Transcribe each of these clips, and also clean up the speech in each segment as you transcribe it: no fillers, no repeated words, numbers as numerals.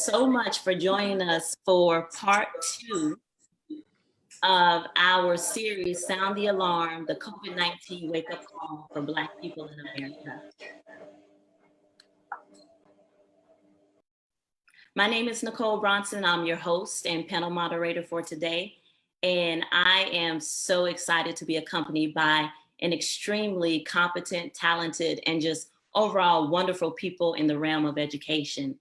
so much for joining us for part 2 of our series, Sound the Alarm, the COVID-19 Wakeup Call for Black people in America. My name is Nicole Bronson. I'm your host and panel moderator for today. And I am so excited to be accompanied by an extremely competent, talented, and just overall wonderful people in the realm of education.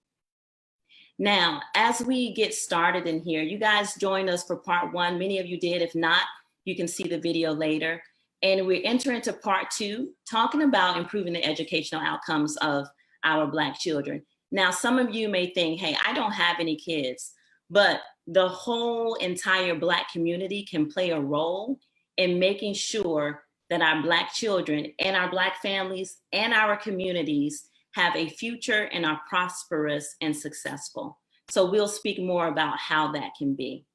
Now, as we get started in here, you guys joined us for part 1. Many of you did. If not, you can see the video later. And we're entering into part 2, talking about improving the educational outcomes of our Black children. Now, some of you may think, hey, I don't have any kids, but the whole entire Black community can play a role in making sure that our Black children and our Black families and our communities have a future and are prosperous and successful. So we'll speak more about how that can be.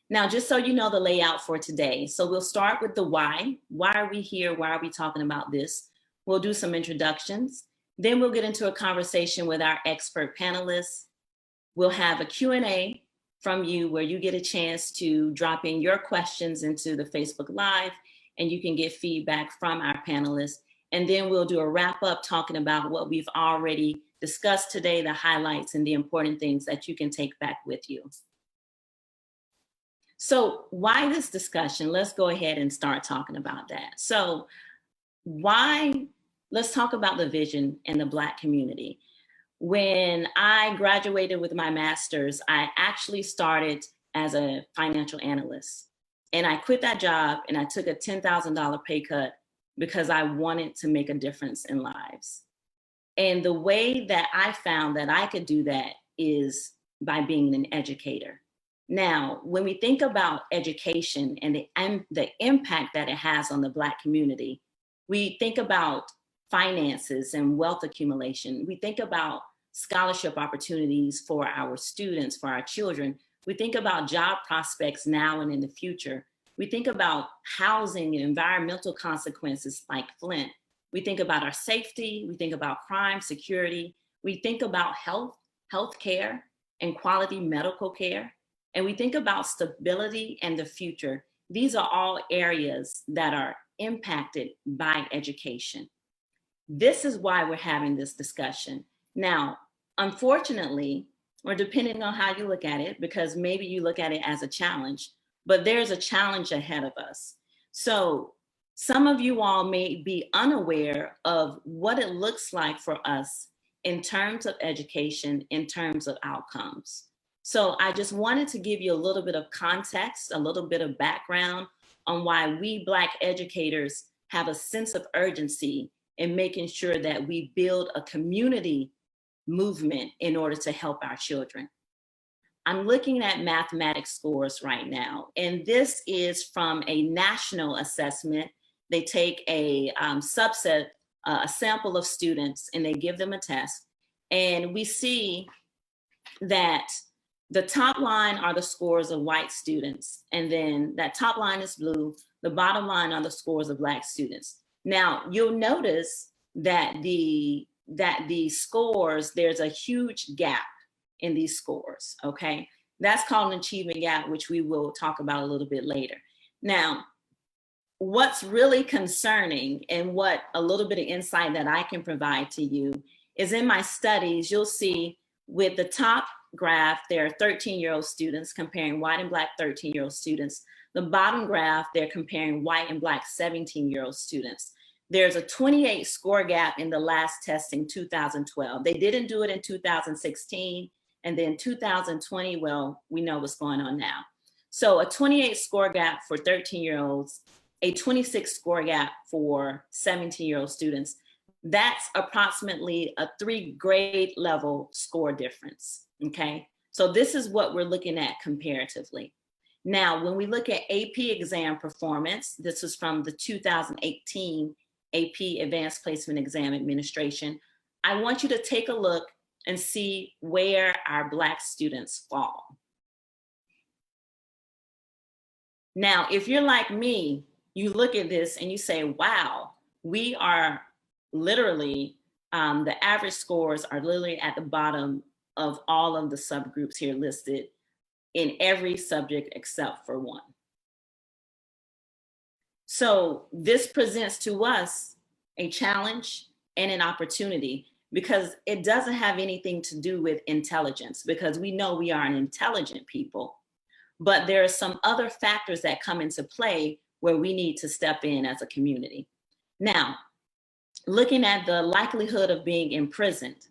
Now, just so you know the layout for today. So we'll start with the why. Why are we here? Why are we talking about this? We'll do some introductions. Then we'll get into a conversation with our expert panelists. We'll have a Q&A from you where you get a chance to drop in your questions into the Facebook Live, and you can get feedback from our panelists. And then we'll do a wrap up talking about what we've already discussed today, the highlights and the important things that you can take back with you. So why this discussion? Let's go ahead and start talking about that. So let's talk about the vision in the Black community. When I graduated with my master's, I actually started as a financial analyst. And I quit that job and I took a $10,000 pay cut because I wanted to make a difference in lives. And the way that I found that I could do that is by being an educator. Now, when we think about education and the impact that it has on the Black community, we think about finances and wealth accumulation. We think about scholarship opportunities for our students, for our children. We think about job prospects now and in the future. We think about housing and environmental consequences like Flint. We think about our safety. We think about crime, security. We think about health care and quality medical care. And we think about stability and the future. These are all areas that are impacted by education. This is why we're having this discussion. Now, unfortunately, or depending on how you look at it, because maybe you look at it as a challenge, but there's a challenge ahead of us. So some of you all may be unaware of what it looks like for us in terms of education, in terms of outcomes. So I just wanted to give you a little bit of context, a little bit of background on why we Black educators have a sense of urgency in making sure that we build a community movement in order to help our children. I'm looking at mathematics scores right now, and this is from a national assessment. They take a subset, a sample of students, and they give them a test. And we see that the top line are the scores of white students, and then that top line is blue. The bottom line are the scores of Black students. Now, you'll notice that the scores, there's a huge gap in these scores, okay? That's called an achievement gap, which we will talk about a little bit later. Now, what's really concerning and what a little bit of insight that I can provide to you is in my studies, you'll see with the top graph, there are 13-year-old students comparing white and Black 13-year-old students. The bottom graph, they're comparing white and Black 17-year-old students. There's a 28 score gap in the last testing, 2012. They didn't do it in 2016. And then 2020, well, we know what's going on now. So a 28 score gap for 13-year-olds, a 26 score gap for 17-year-old students. That's approximately a 3 grade level score difference, okay? So this is what we're looking at comparatively. Now, when we look at AP exam performance, this is from the 2018 AP Advanced Placement Exam Administration. I want you to take a look and see where our Black students fall. Now, if you're like me, you look at this and you say, wow, we are literally, the average scores are literally at the bottom of all of the subgroups here listed in every subject except for one. So this presents to us a challenge and an opportunity, because it doesn't have anything to do with intelligence, because we know we are an intelligent people, but there are some other factors that come into play where we need to step in as a community. Now, looking at the likelihood of being imprisoned.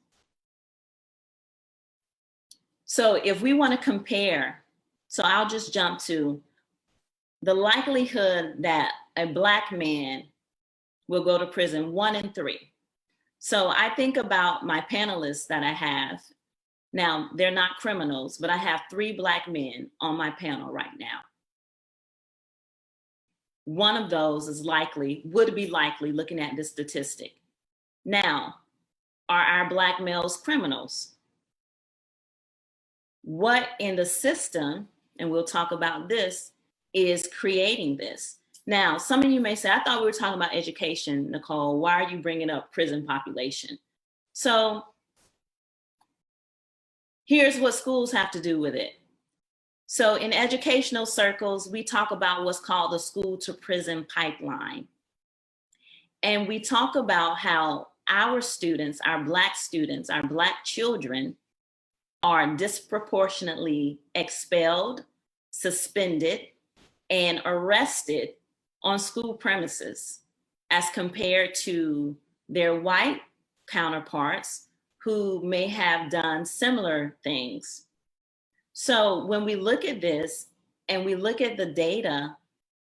So if we want to compare, so I'll just jump to the likelihood that a Black man will go to prison, 1 in 3. So I think about my panelists that I have. Now, they're not criminals, but I have 3 Black men on my panel right now. One of those is likely, would be likely, looking at this statistic. Now, are our Black males criminals? What in the system, and we'll talk about this, is creating this? Now, some of you may say, I thought we were talking about education, Nicole. Why are you bringing up prison population? So here's what schools have to do with it. So in educational circles, we talk about what's called the school to prison pipeline. And we talk about how our students, our Black children, are disproportionately expelled, suspended, and arrested on school premises as compared to their white counterparts who may have done similar things. So when we look at this and we look at the data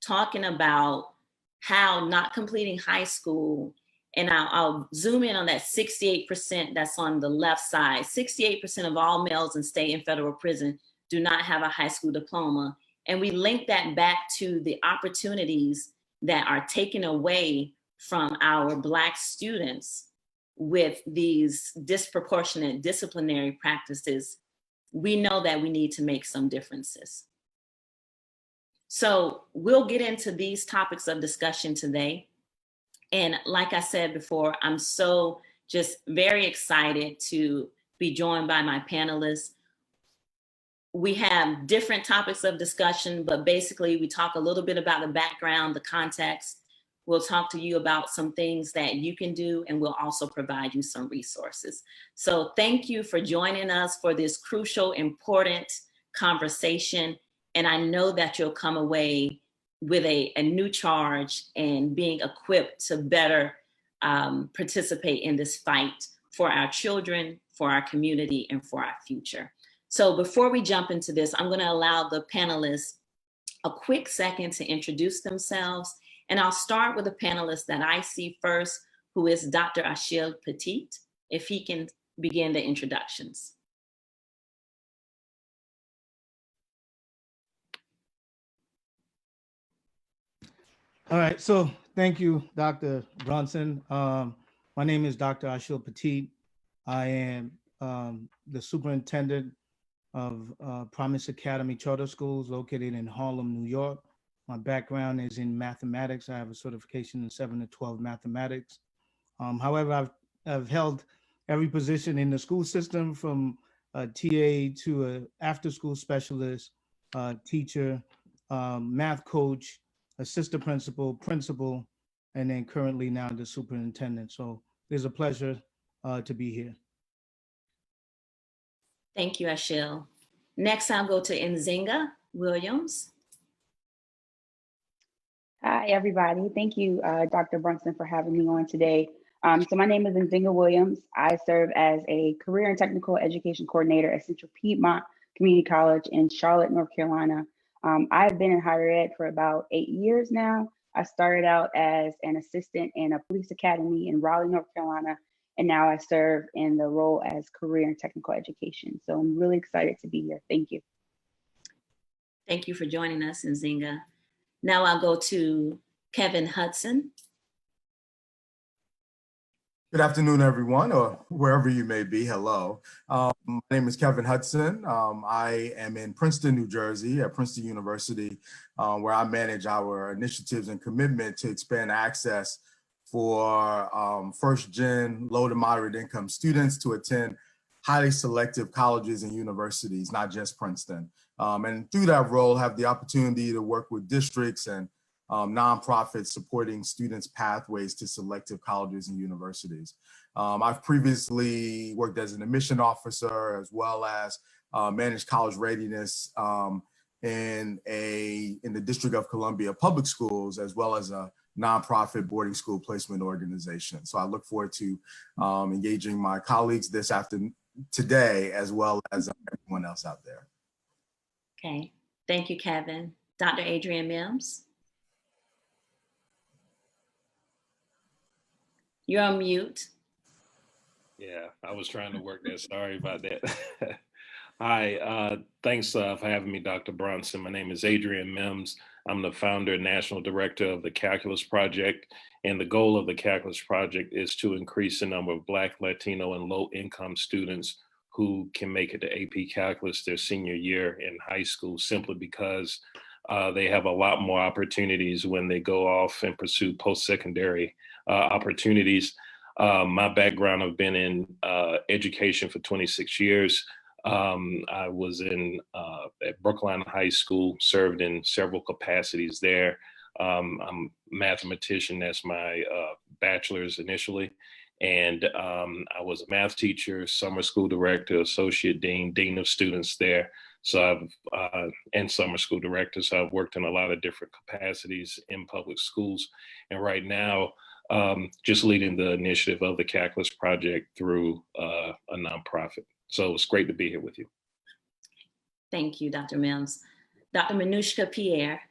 talking about how not completing high school, and I'll zoom in on that 68% that's on the left side. 68% of all males in state and federal prison do not have a high school diploma. And we link that back to the opportunities that are taken away from our Black students with these disproportionate disciplinary practices. We know that we need to make some differences. So we'll get into these topics of discussion today. And like I said before, I'm so just very excited to be joined by my panelists. We have different topics of discussion, but basically we talk a little bit about the background, the context. We'll talk to you about some things that you can do, and we'll also provide you some resources. So thank you for joining us for this crucial, important conversation. And I know that you'll come away with a new charge and being equipped to better participate in this fight for our children, for our community, and for our future. So before we jump into this, I'm going to allow the panelists a quick second to introduce themselves. And I'll start with the panelist that I see first, who is Dr. Achil Petit, if he can begin the introductions. All right, so thank you, Dr. Bronson. My name is Dr. Achil Petit. I am the superintendent of Promise Academy Charter Schools located in Harlem, New York. My background is in mathematics. I have a certification in 7 to 12 mathematics. However, I've held every position in the school system, from a TA to an after-school specialist, teacher, math coach, assistant principal, principal, and then currently now the superintendent. So it's a pleasure to be here. Thank you, Achil. Next, I'll go to Nzingha Williams. Hi, everybody. Thank you, Dr. Bronson, for having me on today. So my name is Nzingha Williams. I serve as a career and technical education coordinator at Central Piedmont Community College in Charlotte, North Carolina. I've been in higher ed for about 8 years now. I started out as an assistant in a police academy in Raleigh, North Carolina, and now I serve in the role as career and technical education. So I'm really excited to be here. Thank you. Thank you for joining us, Nzingha. Now I'll go to Kevin Hudson. Good afternoon, everyone, or wherever you may be. Hello. My name is Kevin Hudson. I am in Princeton, New Jersey, at Princeton University, where I manage our initiatives and commitment to expand access for first-gen, low to moderate income students to attend highly selective colleges and universities, not just Princeton. And through that role, have the opportunity to work with districts and nonprofits supporting students' pathways to selective colleges and universities. I've previously worked as an admission officer as well as managed college readiness in the District of Columbia Public Schools, as well as a nonprofit boarding school placement organization. So I look forward to engaging my colleagues today, as well as everyone else out there. Okay, thank you, Kevin. Dr. Adrian Mims. You're on mute. Yeah, I was trying to work that. Sorry about that. Hi, thanks for having me, Dr. Bronson. My name is Adrian Mims. I'm the founder and national director of the Calculus Project. And the goal of the Calculus Project is to increase the number of Black, Latino, and low-income students who can make it to AP Calculus their senior year in high school, simply because they have a lot more opportunities when they go off and pursue post-secondary opportunities. My background, I've been in education for 26 years. I was at Brookline High School, served in several capacities there. I'm a mathematician, that's my bachelor's initially. And I was a math teacher, summer school director, associate dean, dean of students there. So and summer school director. So I've worked in a lot of different capacities in public schools. And right now, just leading the initiative of the Calculus Project through a nonprofit. So it's great to be here with you. Thank you, Dr. Mims. Dr. Manouchka Pierre.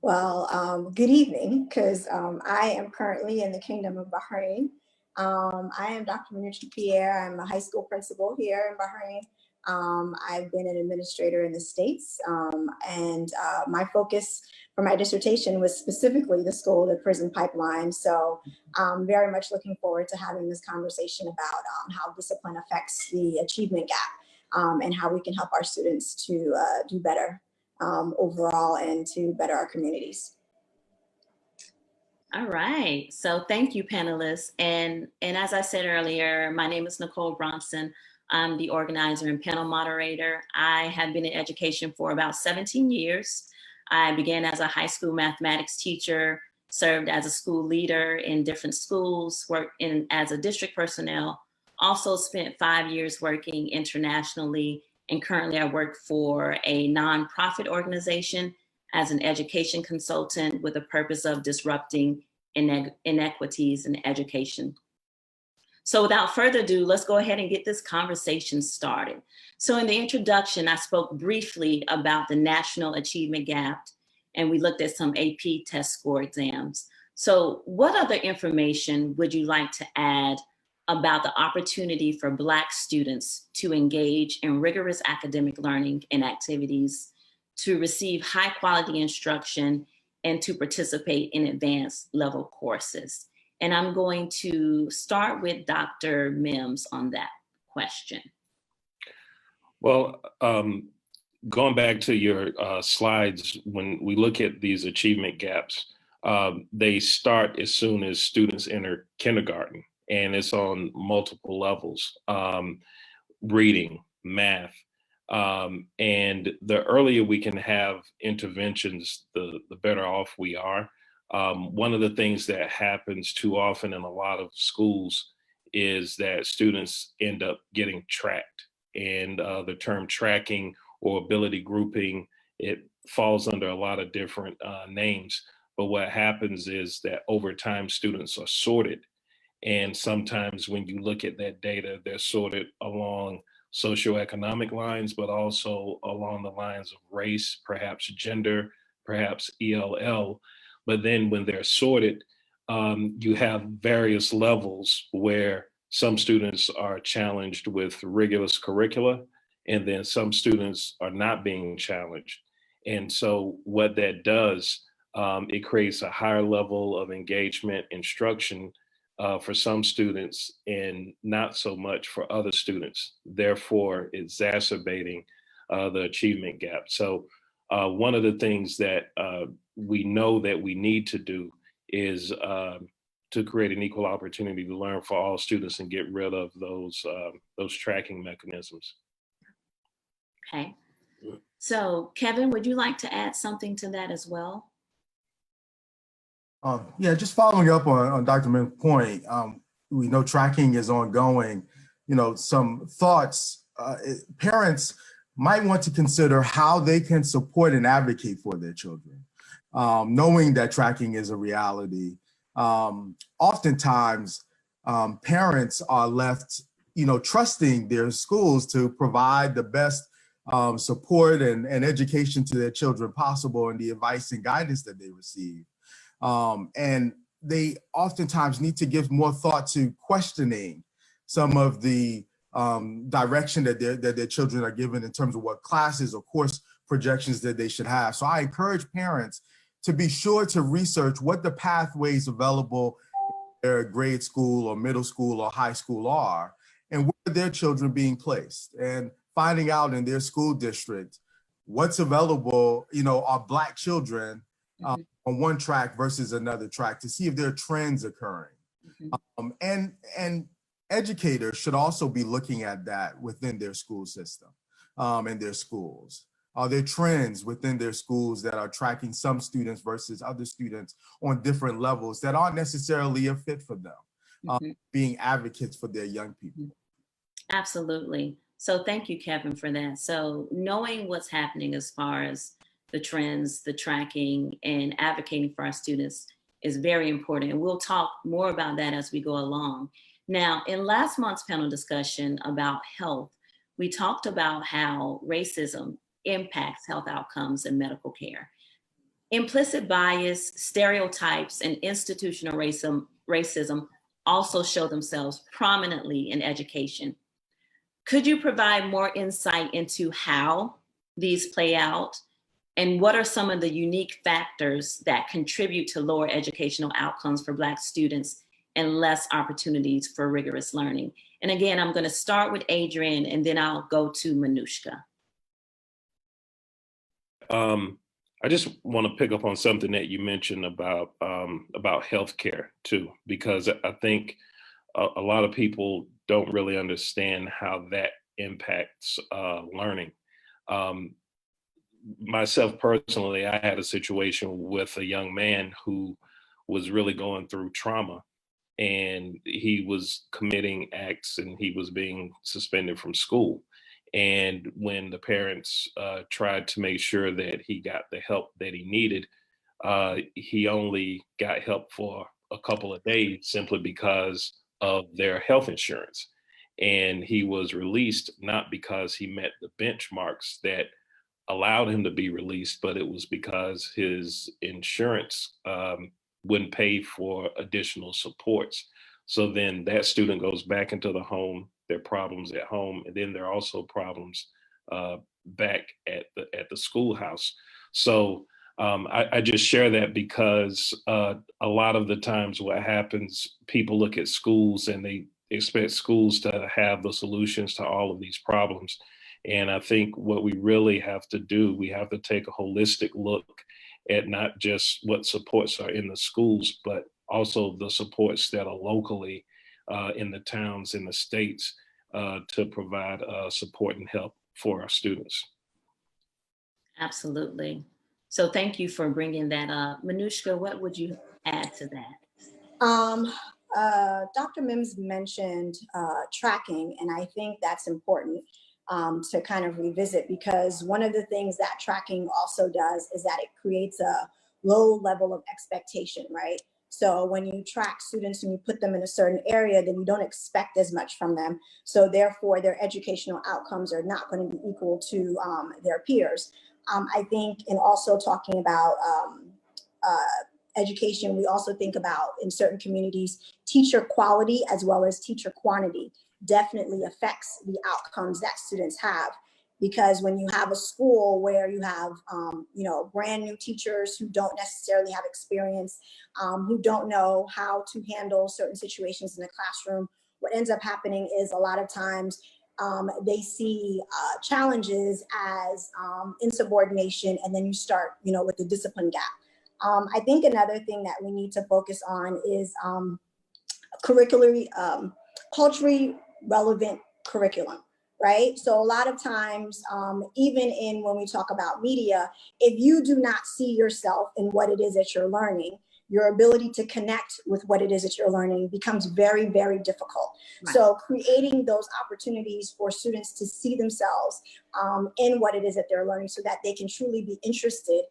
Well, good evening, because I am currently in the Kingdom of Bahrain. I am Dr. Manouchka Pierre. I'm a high school principal here in Bahrain. I've been an administrator in the States, and my focus for my dissertation was specifically the school-to-prison pipeline. So I'm very much looking forward to having this conversation about how discipline affects the achievement gap, and how we can help our students to do better overall and to better our communities. All right, so thank you, panelists. And as I said earlier, my name is Nicole Bronson. I'm the organizer and panel moderator. I have been in education for about 17 years. I began as a high school mathematics teacher, served as a school leader in different schools, worked as a district personnel, also spent 5 years working internationally, and currently I work for a nonprofit organization as an education consultant with the purpose of disrupting inequities in education. So without further ado, let's go ahead and get this conversation started. So in the introduction, I spoke briefly about the national achievement gap, and we looked at some AP test score exams. So what other information would you like to add about the opportunity for Black students to engage in rigorous academic learning and activities, to receive high quality instruction, and to participate in advanced level courses? And I'm going to start with Dr. Mims on that question. Well, going back to your slides, when we look at these achievement gaps, they start as soon as students enter kindergarten, and it's on multiple levels, reading, math, and the earlier we can have interventions, the better off we are. One of the things that happens too often in a lot of schools is that students end up getting tracked. And the term tracking or ability grouping, it falls under a lot of different names. But what happens is that over time, students are sorted. And sometimes when you look at that data, they're sorted along socioeconomic lines, but also along the lines of race, perhaps gender, perhaps ELL. But then when they're sorted, you have various levels where some students are challenged with rigorous curricula, and then some students are not being challenged. And so what that does, it creates a higher level of engagement, instruction for some students and not so much for other students, therefore exacerbating the achievement gap. So one of the things that we know that we need to do is to create an equal opportunity to learn for all students and get rid of those tracking mechanisms. Okay. So Kevin, would you like to add something to that as well? Yeah, just following up on Dr. Mims' point, we know tracking is ongoing. Some thoughts, parents might want to consider how they can support and advocate for their children, knowing that tracking is a reality. Oftentimes, parents are left, trusting their schools to provide the best support and education to their children possible, and the advice and guidance that they receive. And they oftentimes need to give more thought to questioning some of the direction that their children are given in terms of what classes or course projections that they should have. So I encourage parents to be sure to research what the pathways available in their grade school or middle school or high school are, and where their children being placed, and finding out in their school district what's available, are Black children on one track versus another track, to see if there are trends occurring. And educators should also be looking at that within their school system and their schools. Are there trends within their schools that are tracking some students versus other students on different levels that aren't necessarily a fit for them, being advocates for their young people? Absolutely. So thank you, Kevin, for that. So knowing what's happening as far as the trends, the tracking, and advocating for our students is very important. And we'll talk more about that as we go along. Now, in last month's panel discussion about health, we talked about how racism impacts health outcomes in medical care. Implicit bias, stereotypes, and institutional racism also show themselves prominently in education. Could you provide more insight into how these play out? And what are some of the unique factors that contribute to lower educational outcomes for Black students and less opportunities for rigorous learning? And again, I'm going to start with Adrian, and then I'll go to Manouchka. I just want to pick up on something that you mentioned about healthcare too, because I think a lot of people don't really understand how that impacts learning. Myself personally, I had a situation with a young man who was really going through trauma, and he was committing acts and he was being suspended from school. And when the parents tried to make sure that he got the help that he needed, he only got help for a couple of days simply because of their health insurance. And he was released not because he met the benchmarks that allowed him to be released, but it was because his insurance wouldn't pay for additional supports. So then that student goes back into the home, there are problems at home, and then there are also problems back at the schoolhouse. So I just share that because a lot of the times what happens, people look at schools and they expect schools to have the solutions to all of these problems. And I think what we really have to do, we have to take a holistic look at not just what supports are in the schools, but also the supports that are locally in the towns, in the states, to provide support and help for our students. Absolutely. So thank you for bringing that up. Manouchka, what would you add to that? Dr. Mims mentioned tracking, and I think that's important to kind of revisit, because one of the things that tracking also does is that it creates a low level of expectation, right? So when you track students and you put them in a certain area, then you don't expect as much from them. So therefore, their educational outcomes are not going to be equal to their peers. I think in also talking about education, we also think about, in certain communities, teacher quality as well as teacher quantity definitely affects the outcomes that students have. Because when you have a school where you have, brand new teachers who don't necessarily have experience, who don't know how to handle certain situations in the classroom, what ends up happening is a lot of times they see challenges as insubordination, and then you start, with the discipline gap. I think another thing that we need to focus on is curricularly, culturally relevant curriculum, right? So a lot of times, even in when we talk about media, if you do not see yourself in what it is that you're learning, your ability to connect with what it is that you're learning becomes very, very difficult. Right. So creating those opportunities for students to see themselves in what it is that they're learning so that they can truly be interested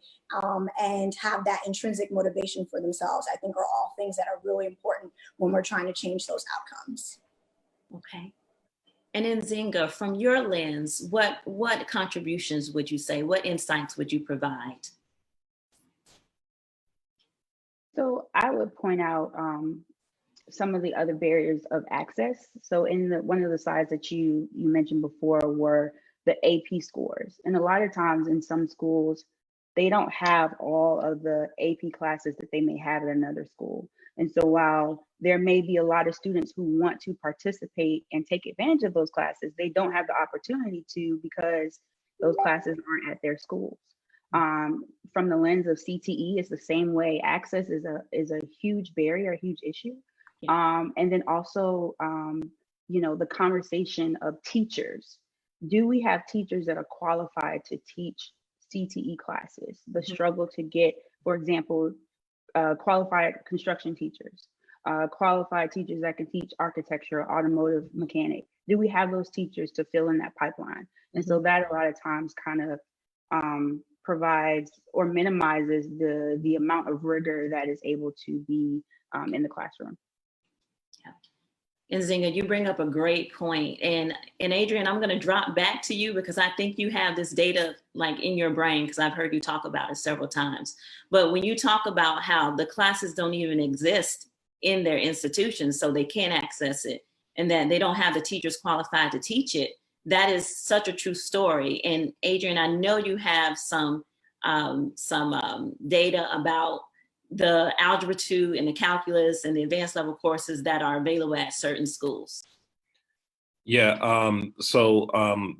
and have that intrinsic motivation for themselves, I think are all things that are really important when we're trying to change those outcomes. Okay. And in Nzingha, from your lens, what contributions would you say, what insights would you provide? So I would point out some of the other barriers of access. So in one of the slides that you mentioned before were the AP scores. And a lot of times in some schools, they don't have all of the AP classes that they may have at another school. And so while there may be a lot of students who want to participate and take advantage of those classes, they don't have the opportunity to because those classes aren't at their schools. From the lens of CTE, it's the same way. Access is a huge barrier, a huge issue. Yeah. And then also, the conversation of teachers. Do we have teachers that are qualified to teach CTE classes? The struggle to get, for example, qualified construction teachers, qualified teachers that can teach architecture, automotive mechanic. Do we have those teachers to fill in that pipeline? And so that a lot of times kind of provides or minimizes the amount of rigor that is able to be in the classroom. And Nzingha, you bring up a great point. And Adrian, I'm going to drop back to you because I think you have this data like in your brain because I've heard you talk about it several times. But when you talk about how the classes don't even exist in their institutions, so they can't access it, and that they don't have the teachers qualified to teach it, that is such a true story. And Adrian, I know you have some data about the Algebra 2 and the calculus and the advanced level courses that are available at certain schools. Yeah, the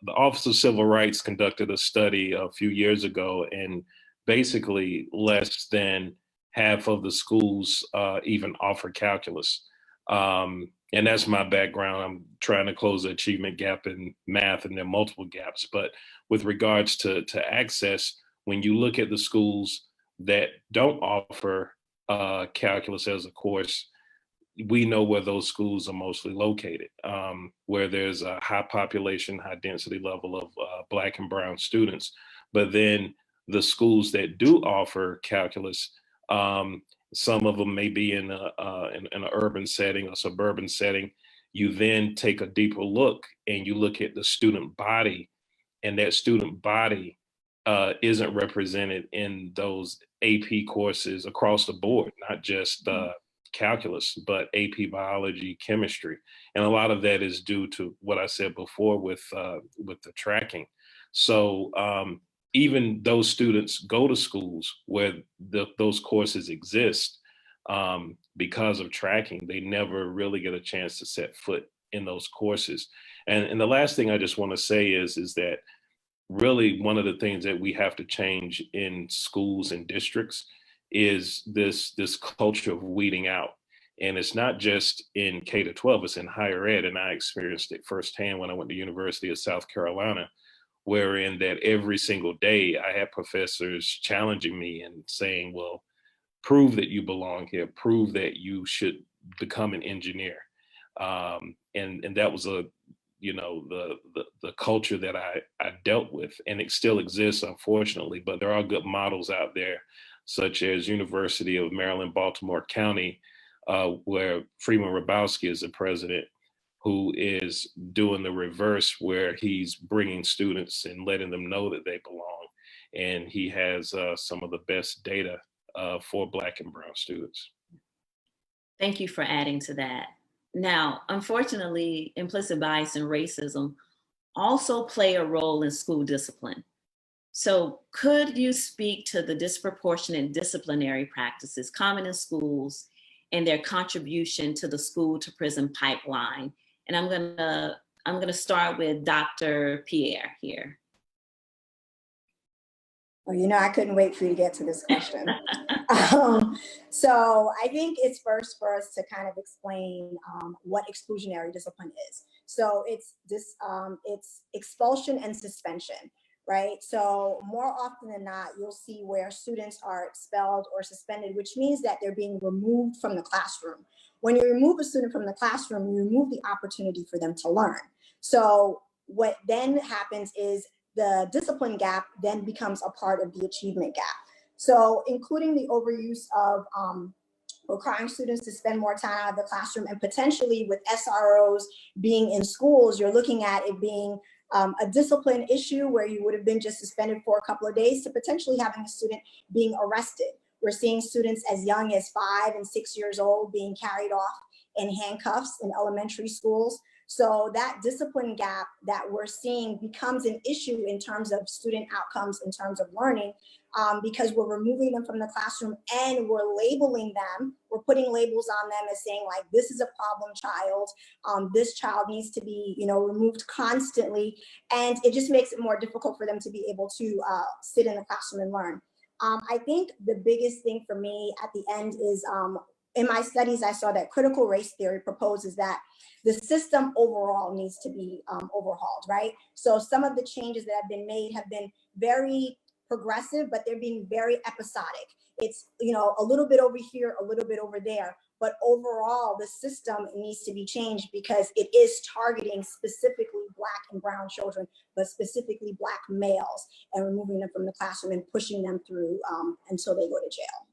Office of Civil Rights conducted a study a few years ago, and basically less than half of the schools even offer calculus. And that's my background. I'm trying to close the achievement gap in math, and there are multiple gaps. But with regards to access, when you look at the schools that don't offer calculus as a course, we know where those schools are mostly located, where there's a high population, high density level of Black and brown students. But then the schools that do offer calculus, some of them may be in an urban setting or suburban setting. You then take a deeper look and you look at the student body, and that student body isn't represented in those AP courses across the board, not just calculus, but AP biology, chemistry. And a lot of that is due to what I said before with the tracking. So even those students go to schools where those courses exist, because of tracking, they never really get a chance to set foot in those courses. And the last thing I just want to say is that really one of the things that we have to change in schools and districts is this culture of weeding out. And it's not just in K-12, it's in higher ed. And I experienced it firsthand when I went to University of South Carolina, wherein that every single day I had professors challenging me and saying, well, prove that you belong here, prove that you should become an engineer. And that was the culture that I dealt with, and it still exists, unfortunately, but there are good models out there, such as University of Maryland, Baltimore County, where Freeman Hrabowski is the president, who is doing the reverse, where he's bringing students and letting them know that they belong. And he has some of the best data for Black and brown students. Thank you for adding to that. Now, unfortunately, implicit bias and racism also play a role in school discipline. So could you speak to the disproportionate disciplinary practices common in schools and their contribution to the school to prison pipeline? And I'm gonna start with Dr. Pierre here. Well, you know, I couldn't wait for you to get to this question. So I think it's first for us to kind of explain what exclusionary discipline is. So it's expulsion and suspension, right? So more often than not, you'll see where students are expelled or suspended, which means that they're being removed from the classroom. When you remove a student from the classroom, you remove the opportunity for them to learn. So what then happens is the discipline gap then becomes a part of the achievement gap. So including the overuse of requiring students to spend more time out of the classroom, and potentially with SROs being in schools, you're looking at it being a discipline issue where you would have been just suspended for a couple of days to potentially having a student being arrested. We're seeing students as young as 5 and 6 years old being carried off in handcuffs in elementary schools. So that discipline gap that we're seeing becomes an issue in terms of student outcomes, in terms of learning, because we're removing them from the classroom and we're labeling them. We're putting labels on them as saying, like, this is a problem child. This child needs to be, removed constantly. And it just makes it more difficult for them to be able to sit in the classroom and learn. I think the biggest thing for me at the end is, in my studies, I saw that critical race theory proposes that the system overall needs to be overhauled, right? So some of the changes that have been made have been very progressive, but they're being very episodic. It's, a little bit over here, a little bit over there, but overall the system needs to be changed because it is targeting specifically Black and brown children, but specifically Black males, and removing them from the classroom and pushing them through until they go to jail.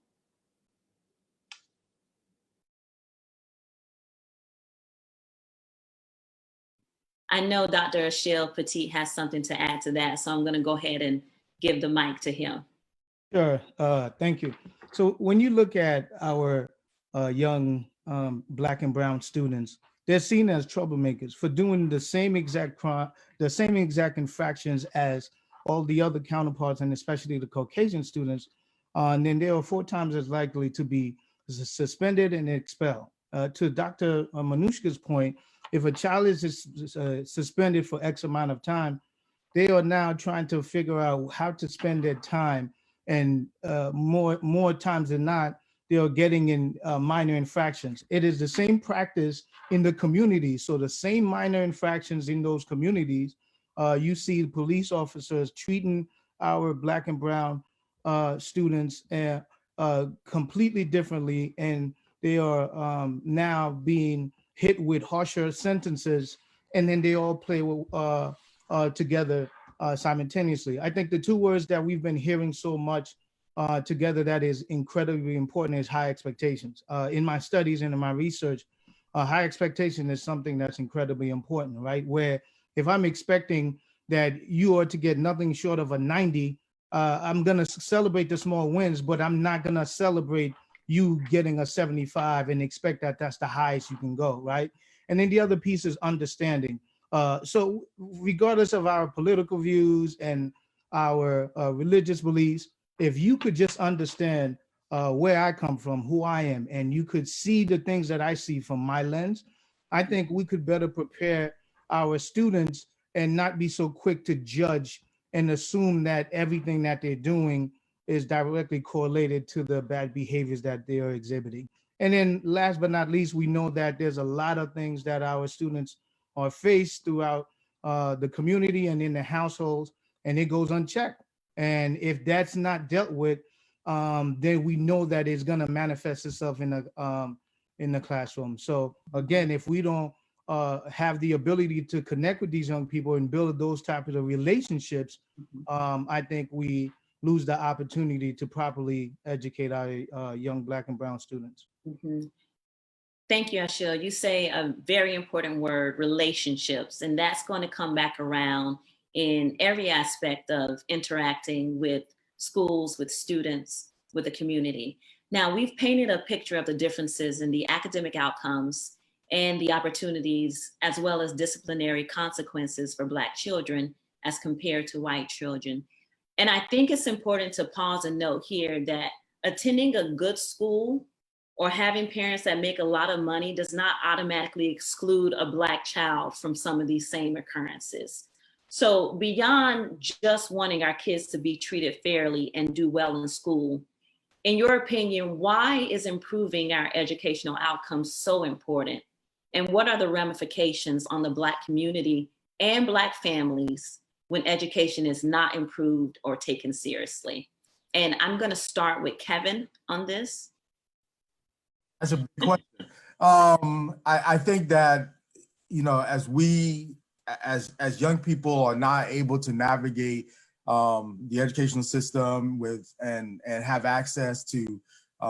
I know Dr. Achil Petit has something to add to that, so I'm going to go ahead and give the mic to him. Sure, thank you. So when you look at our young Black and brown students, they're seen as troublemakers for doing the same exact crime, the same exact infractions as all the other counterparts, and especially the Caucasian students. And then they are 4 times as likely to be suspended and expelled. To Dr. Manouchka's point, if a child is suspended for X amount of time, they are now trying to figure out how to spend their time, and more times than not, they are getting in minor infractions. It is the same practice in the community. So the same minor infractions in those communities, you see police officers treating our Black and brown students completely differently, and they are now being hit with harsher sentences, and then they all play together simultaneously. I think the 2 words that we've been hearing so much together that is incredibly important is high expectations. In my studies and in my research, high expectation is something that's incredibly important, right? Where if I'm expecting that you are to get nothing short of a 90, I'm gonna celebrate the small wins, but I'm not gonna celebrate you getting a 75 and expect that that's the highest you can go, right? And then the other piece is understanding. So regardless of our political views and our religious beliefs, if you could just understand where I come from, who I am, and you could see the things that I see from my lens, I think we could better prepare our students and not be so quick to judge and assume that everything that they're doing is directly correlated to the bad behaviors that they are exhibiting. And then last but not least, we know that there's a lot of things that our students are faced throughout the community and in the households, and it goes unchecked. And if that's not dealt with, then we know that it's going to manifest itself in the classroom. So again, if we don't have the ability to connect with these young people and build those types of relationships, I think we lose the opportunity to properly educate our young Black and brown students. Mm-hmm. Thank you, Achil. You say a very important word, relationships, and that's going to come back around in every aspect of interacting with schools, with students, with the community. Now, we've painted a picture of the differences in the academic outcomes and the opportunities, as well as disciplinary consequences for Black children as compared to white children. And I think it's important to pause and note here that attending a good school or having parents that make a lot of money does not automatically exclude a Black child from some of these same occurrences. So beyond just wanting our kids to be treated fairly and do well in school, in your opinion, why is improving our educational outcomes so important? And what are the ramifications on the Black community and Black families when education is not improved or taken seriously? And I'm going to start with Kevin on this. That's a big question. I think that, you know, as young people are not able to navigate the educational system and have access to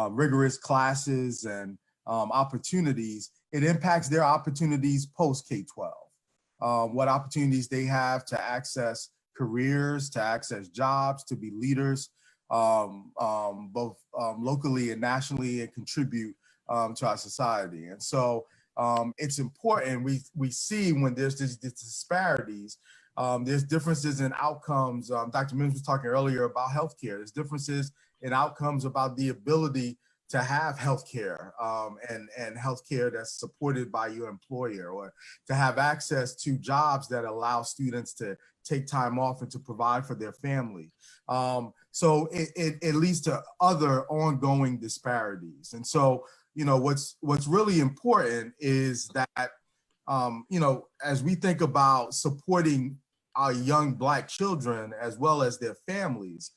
rigorous classes and opportunities, it impacts their opportunities post K-12. What opportunities they have to access careers, to access jobs, to be leaders, both locally and nationally, and contribute to our society. And so it's important. We see when there's these disparities, there's differences in outcomes. Dr. Mims was talking earlier about healthcare. There's differences in outcomes about the ability to have healthcare and healthcare that's supported by your employer, or to have access to jobs that allow students to take time off and to provide for their family. So it leads to other ongoing disparities. And so, you know, what's really important is that, you know, as we think about supporting our young Black children as well as their families,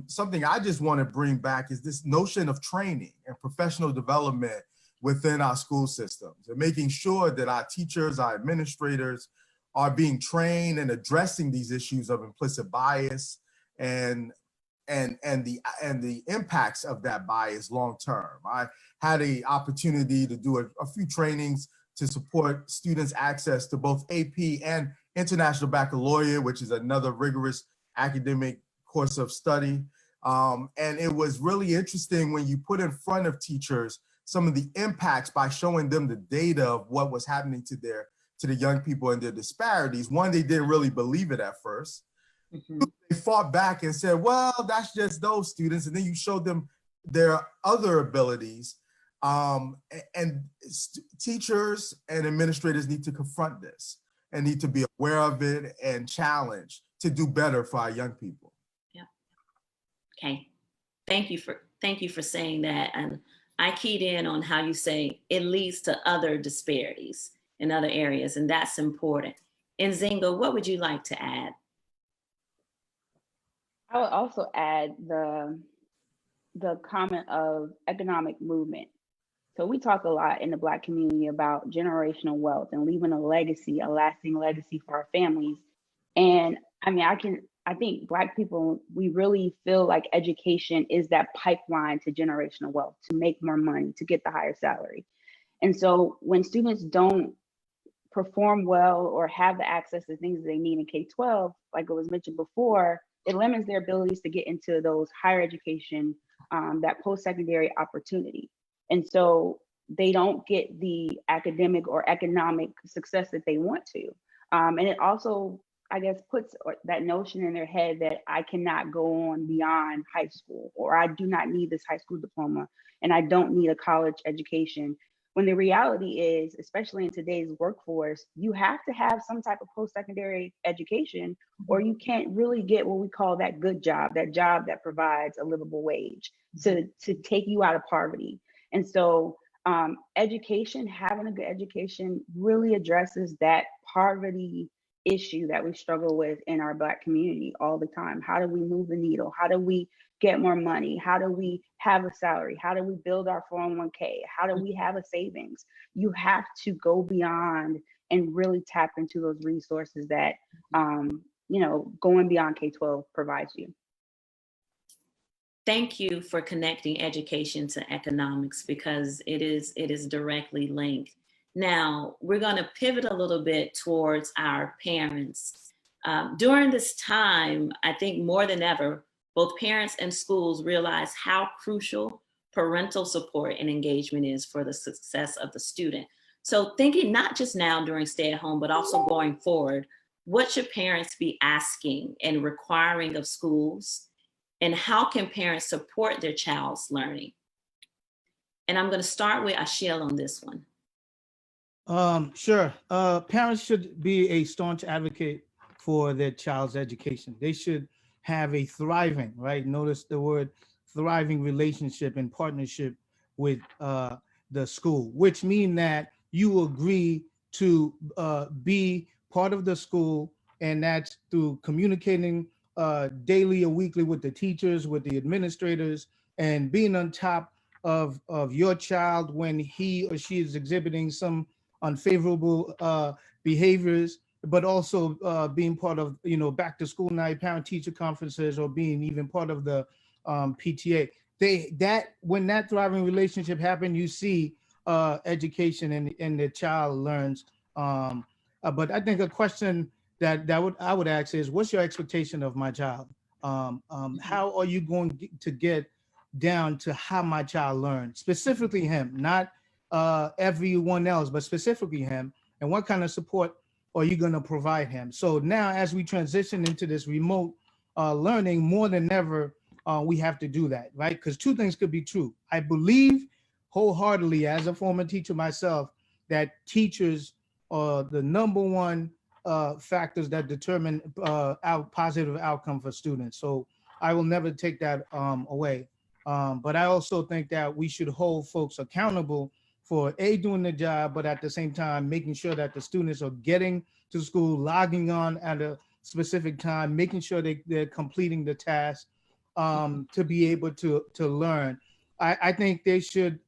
something I just want to bring back is this notion of training and professional development within our school systems, and making sure that our teachers, our administrators are being trained and addressing these issues of implicit bias and the impacts of that bias long term. I had an opportunity to do a few trainings to support students' access to both AP and International Baccalaureate, which is another rigorous academic course of study. And it was really interesting when you put in front of teachers some of the impacts by showing them the data of what was happening to the young people and their disparities. One, they didn't really believe it at first. Mm-hmm. They fought back and said, well, that's just those students. And then you showed them their other abilities. Teachers and administrators need to confront this and need to be aware of it and challenged to do better for our young people. Yeah. Okay. Thank you for saying that. And I keyed in on how you say it leads to other disparities in other areas, and that's important. Nzingha, what would you like to add? I would also add the comment of economic movement. So we talk a lot in the Black community about generational wealth and leaving a legacy, a lasting legacy for our families. And I mean, I think Black people, we really feel like education is that pipeline to generational wealth, to make more money, to get the higher salary. And so when students don't perform well or have the access to things they need in K-12, like it was mentioned before, it limits their abilities to get into those higher education, that post-secondary opportunity. And so they don't get the academic or economic success that they want to. And it also, I guess, puts that notion in their head that I cannot go on beyond high school, or I do not need this high school diploma, and I don't need a college education. When the reality is, especially in today's workforce, you have to have some type of post-secondary education, or you can't really get what we call that good job, that job that provides a livable wage to take you out of poverty. And so education, having a good education really addresses that poverty issue that we struggle with in our Black community all the time. How do we move the needle? How do we get more money? How do we have a salary? How do we build our 401k? How do we have a savings? You have to go beyond and really tap into those resources that, you know, going beyond K-12 provides you. Thank you for connecting education to economics, because it is directly linked. Now, we're going to pivot a little bit towards our parents. During this time, I think more than ever, both parents and schools realize how crucial parental support and engagement is for the success of the student. So thinking not just now during stay at home, but also going forward, what should parents be asking and requiring of schools? And how can parents support their child's learning? And I'm going to start with Achil on this one. Sure. Parents should be a staunch advocate for their child's education. They should have a thriving, right? Notice the word thriving relationship and partnership with the school, which mean that you agree to be part of the school, and that's through communicating daily or weekly with the teachers, with the administrators, and being on top of your child when he or she is exhibiting some unfavorable behaviors, but also being part of, back to school night, parent teacher conferences, or being even part of the PTA. When that thriving relationship happens, you see education and the child learns. But I think a question that I would ask is, what's your expectation of my child? How are you going to get down to how my child learns, specifically him, not everyone else, but specifically him, and what kind of support are you going to provide him? So now, as we transition into this remote learning, more than ever, we have to do that, right? Because two things could be true. I believe wholeheartedly, as a former teacher myself, that teachers are the number one factors that determine our positive outcome for students. So I will never take that away. But I also think that we should hold folks accountable for doing the job, but at the same time, making sure that the students are getting to school, logging on at a specific time, making sure they're completing the task to be able to learn. I think they should,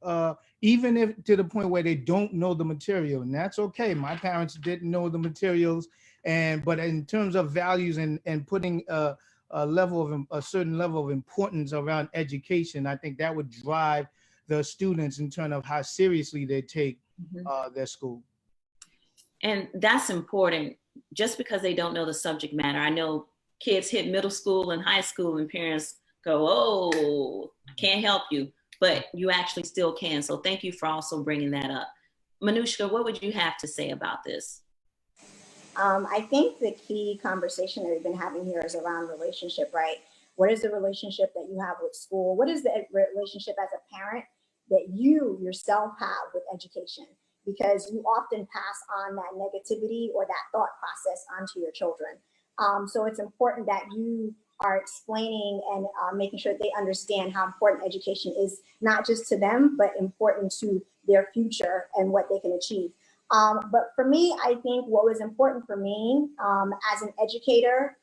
even if to the point where they don't know the material, and that's okay. My parents didn't know the materials, but in terms of values and putting a certain level of importance around education, I think that would drive the students in terms of how seriously they take their school. And that's important. Just because they don't know the subject matter, I know kids hit middle school and high school and parents go, oh, I can't help you, but you actually still can. So thank you for also bringing that up. Manouchka, what would you have to say about this? I think the key conversation that we've been having here is around relationship, right? What is the relationship that you have with school? What is the relationship as a parent that you yourself have with education? Because you often pass on that negativity or that thought process onto your children. So it's important that you are explaining and making sure that they understand how important education is, not just to them, but important to their future and what they can achieve. But for me, I think what was important for me as an educator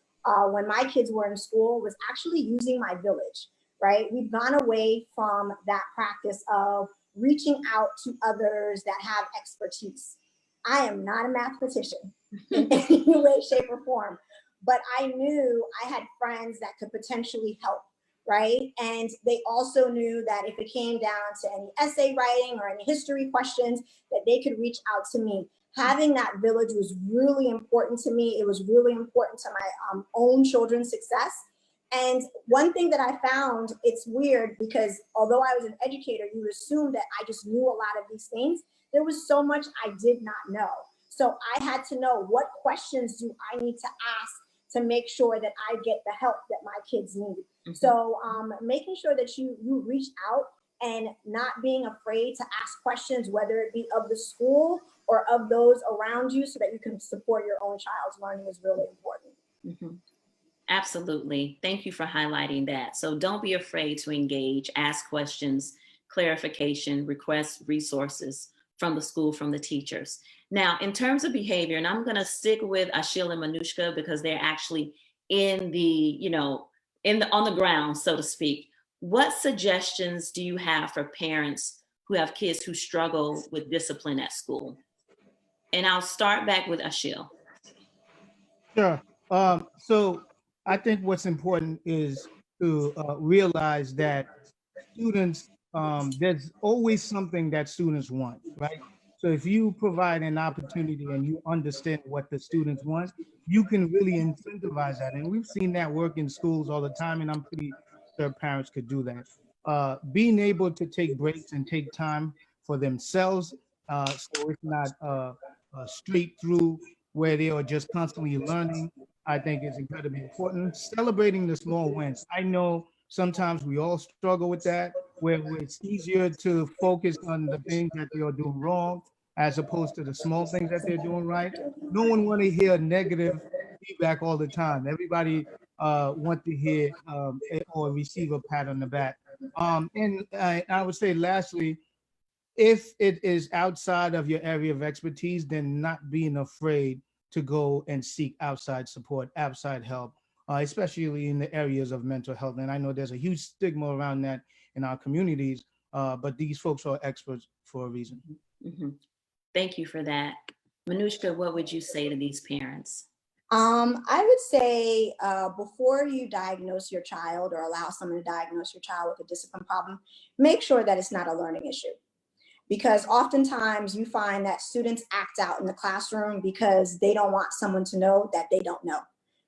when my kids were in school was actually using my village, right? We've gone away from that practice of reaching out to others that have expertise. I am not a mathematician in any way, shape, or form, but I knew I had friends that could potentially help, right? And they also knew that if it came down to any essay writing or any history questions, that they could reach out to me. Having that village was really important to me. It was really important to my own children's success. And one thing that I found, it's weird because although I was an educator, you would assume that I just knew a lot of these things. There was so much I did not know. So I had to know, what questions do I need to ask to make sure that I get the help that my kids need. Mm-hmm. So making sure that you reach out and not being afraid to ask questions, whether it be of the school or of those around you, so that you can support your own child's learning is really important. Mm-hmm. Absolutely. Thank you for highlighting that. So don't be afraid to engage, ask questions, clarification, request resources from the school, from the teachers. Now, in terms of behavior, and I'm going to stick with Achil and Manouchka because they're actually in the, on the ground, so to speak. What suggestions do you have for parents who have kids who struggle with discipline at school? And I'll start back with Achil. Sure. So I think what's important is to realize that students, there's always something that students want, right? So if you provide an opportunity and you understand what the students want, you can really incentivize that. And we've seen that work in schools all the time, and I'm pretty sure parents could do that. Being able to take breaks and take time for themselves, so it's not straight through where they are just constantly learning, I think is incredibly important. Celebrating the small wins. I know sometimes we all struggle with that, where it's easier to focus on the things that they are doing wrong as opposed to the small things that they're doing right. No one want to hear negative, feedback all the time. Everybody want to hear or receive a pat on the back. And I would say lastly, if it is outside of your area of expertise, then not being afraid to go and seek outside support, outside help, especially in the areas of mental health. And I know there's a huge stigma around that in our communities, but these folks are experts for a reason. Mm-hmm. Thank you for that. Manouchka, what would you say to these parents? I would say before you diagnose your child or allow someone to diagnose your child with a discipline problem, make sure that it's not a learning issue. Because oftentimes you find that students act out in the classroom because they don't want someone to know that they don't know,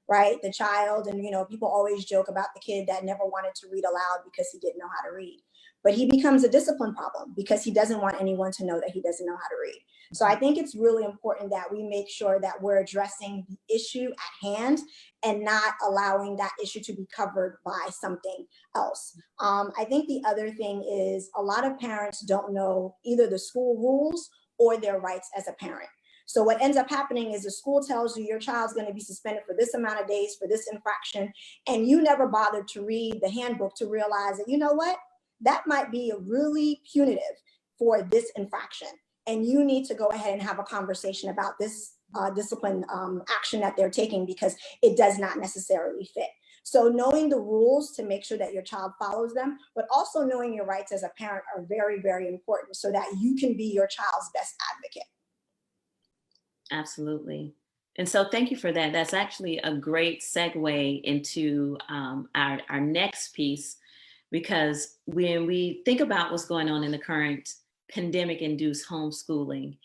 right? The child, and people always joke about the kid that never wanted to read aloud because he didn't know how to read. But he becomes a discipline problem because he doesn't want anyone to know that he doesn't know how to read. So I think it's really important that we make sure that we're addressing the issue at hand and not allowing that issue to be covered by something else. I think the other thing is a lot of parents don't know either the school rules or their rights as a parent. So what ends up happening is the school tells you your child's going to be suspended for this amount of days for this infraction, and you never bothered to read the handbook to realize that, you know what, that might be really punitive for this infraction. And you need to go ahead and have a conversation about this discipline action that they're taking because it does not necessarily fit. So knowing the rules to make sure that your child follows them, but also knowing your rights as a parent are very, very important so that you can be your child's best advocate. Absolutely. And so thank you for that. That's actually a great segue into our next piece, because when we think about what's going on in the current pandemic-induced homeschooling,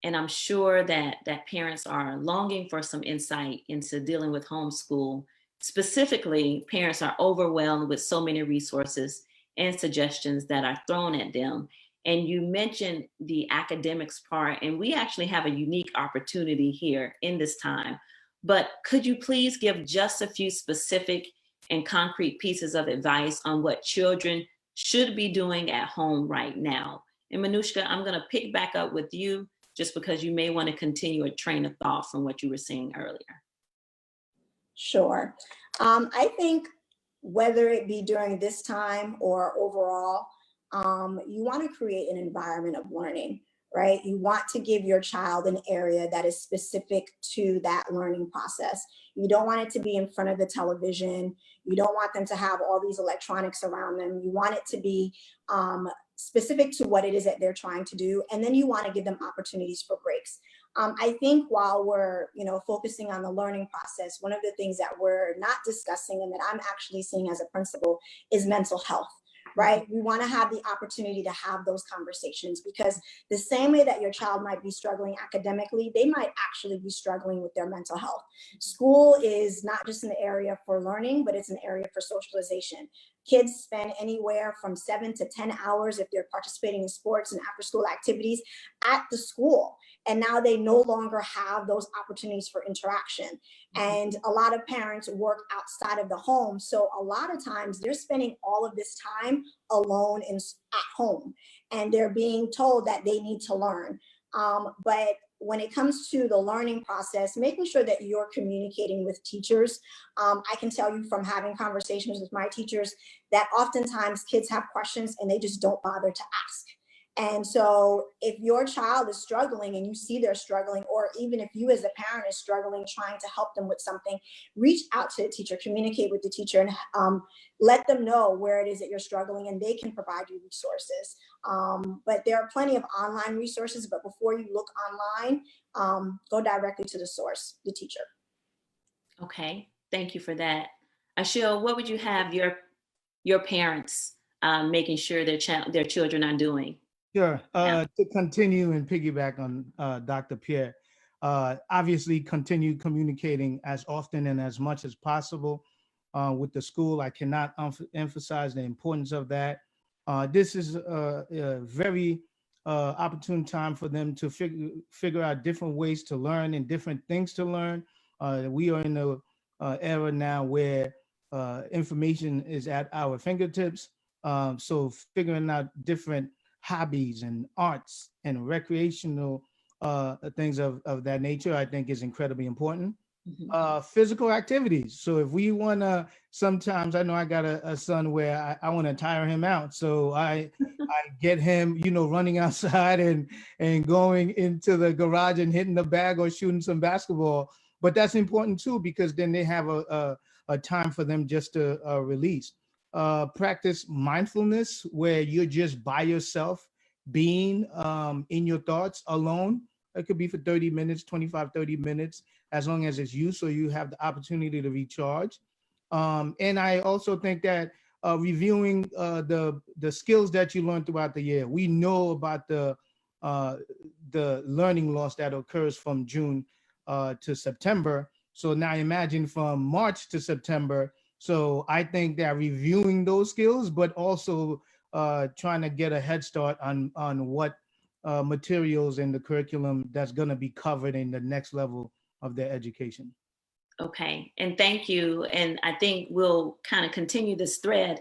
and I'm sure that parents are longing for some insight into dealing with homeschool. Specifically, parents are overwhelmed with so many resources and suggestions that are thrown at them. And you mentioned the academics part, and we actually have a unique opportunity here in this time. But could you please give just a few specific and concrete pieces of advice on what children should be doing at home right now? And Manouchka, I'm going to pick back up with you just because you may want to continue a train of thought from what you were saying earlier. Sure. I think whether it be during this time or overall, you want to create an environment of learning, right? You want to give your child an area that is specific to that learning process. You don't want it to be in front of the television. You don't want them to have all these electronics around them. You want it to be specific to what it is that they're trying to do. And then you want to give them opportunities for breaks. I think while we're, focusing on the learning process, one of the things that we're not discussing and that I'm actually seeing as a principal is mental health. Right? We want to have the opportunity to have those conversations, because the same way that your child might be struggling academically, they might actually be struggling with their mental health. School is not just an area for learning, but it's an area for socialization. Kids spend anywhere from 7 to 10 hours if they're participating in sports and after school activities at the school. And now they no longer have those opportunities for interaction. And a lot of parents work outside of the home. So a lot of times they're spending all of this time alone at home, and they're being told that they need to learn. But when it comes to the learning process, making sure that you're communicating with teachers. I can tell you from having conversations with my teachers that oftentimes kids have questions and they just don't bother to ask. And so if your child is struggling and you see they're struggling, or even if you as a parent is struggling, trying to help them with something, reach out to the teacher, communicate with the teacher, and let them know where it is that you're struggling, and they can provide you resources. But there are plenty of online resources, but before you look online, go directly to the source, the teacher. Okay, thank you for that. Achil, what would you have your parents making sure their children are doing? Sure. To continue and piggyback on Dr. Pierre, obviously continue communicating as often and as much as possible with the school. I cannot emphasize the importance of that. This is a very opportune time for them to figure out different ways to learn and different things to learn. We are in the era now where information is at our fingertips. So figuring out different hobbies and arts and recreational things of that nature, I think is incredibly important. Physical activities. So if we want to, sometimes I know I got a son where I want to tire him out. So I get him, running outside and going into the garage and hitting the bag or shooting some basketball. But that's important too, because then they have a time for them just to release. Practice mindfulness, where you're just by yourself, being in your thoughts alone. It could be for 30 minutes, 25, 30 minutes, as long as it's you, so you have the opportunity to recharge. And I also think that reviewing the skills that you learned throughout the year. We know about the learning loss that occurs from June to September. So now imagine from March to September. So I think that reviewing those skills, but also trying to get a head start on what materials in the curriculum that's going to be covered in the next level of their education. Okay, and thank you. And I think we'll kind of continue this thread.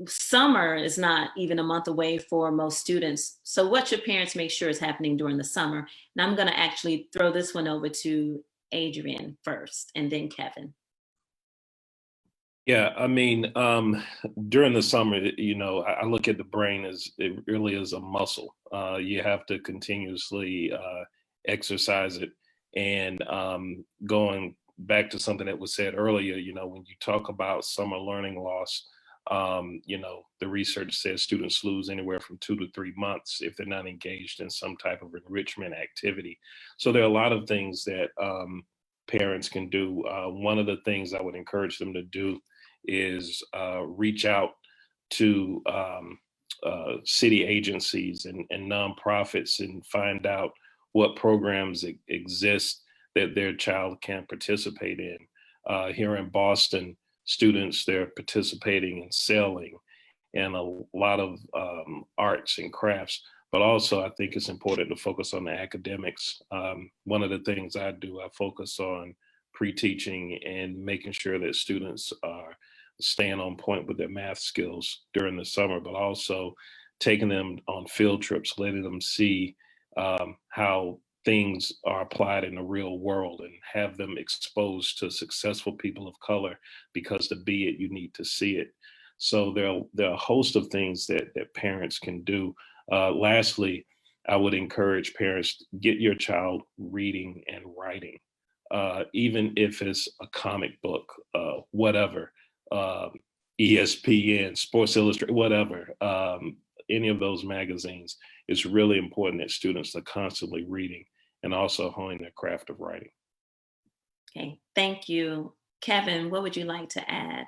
Summer is not even a month away for most students. So what should parents make sure is happening during the summer? And I'm going to actually throw this one over to Adrian first, and then Kevin. Yeah, I mean, during the summer, I look at the brain as it really is a muscle. You have to continuously exercise it. And going back to something that was said earlier, when you talk about summer learning loss, the research says students lose anywhere from 2 to 3 months if they're not engaged in some type of enrichment activity. So there are a lot of things that parents can do. One of the things I would encourage them to do is reach out to city agencies and nonprofits and find out what programs exist that their child can participate in. Here in Boston, students, they're participating in sailing and a lot of arts and crafts, but also I think it's important to focus on the academics. One of the things I do, I focus on pre-teaching and making sure that students are staying on point with their math skills during the summer, but also taking them on field trips, letting them see how things are applied in the real world and have them exposed to successful people of color, because to be it, you need to see it. So there are a host of things that parents can do. Lastly, I would encourage parents to get your child reading and writing, even if it's a comic book, whatever, ESPN, Sports Illustrated, whatever, any of those magazines. It's really important that students are constantly reading and also honing their craft of writing. Okay, thank you. Kevin, what would you like to add?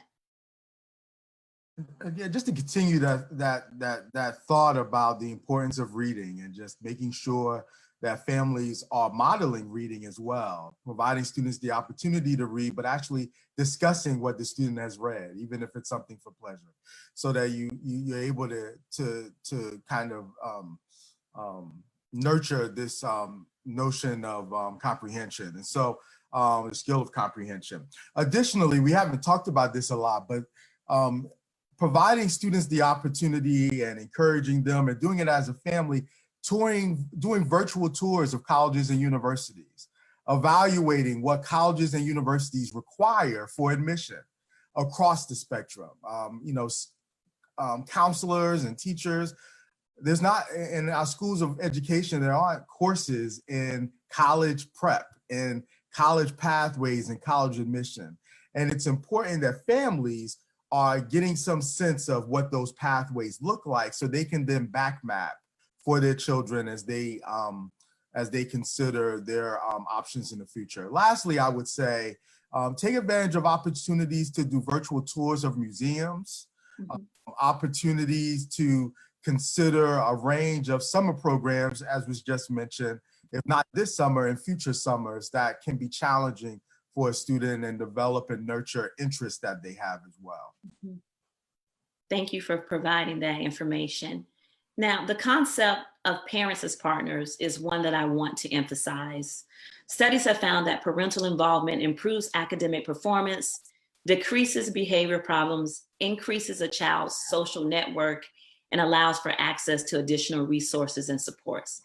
Again, just to continue that thought about the importance of reading and just making sure that families are modeling reading as well, providing students the opportunity to read, but actually discussing what the student has read, even if it's something for pleasure, so that you're able to kind of nurture this notion of comprehension. And so the skill of comprehension. Additionally, we haven't talked about this a lot, but providing students the opportunity and encouraging them and doing it as a family, doing virtual tours of colleges and universities, evaluating what colleges and universities require for admission across the spectrum. Counselors and teachers, there's not, in our schools of education, there aren't courses in college prep and college pathways and college admission. And it's important that families are getting some sense of what those pathways look like, so they can then back map for their children as they consider their options in the future. Lastly, I would say, take advantage of opportunities to do virtual tours of museums, opportunities to consider a range of summer programs, as was just mentioned, if not this summer, in future summers, that can be challenging for a student and develop and nurture interests that they have as well. Thank you for providing that information. Now, the concept of parents as partners is one that I want to emphasize. Studies have found that parental involvement improves academic performance, decreases behavior problems, increases a child's social network, and allows for access to additional resources and supports.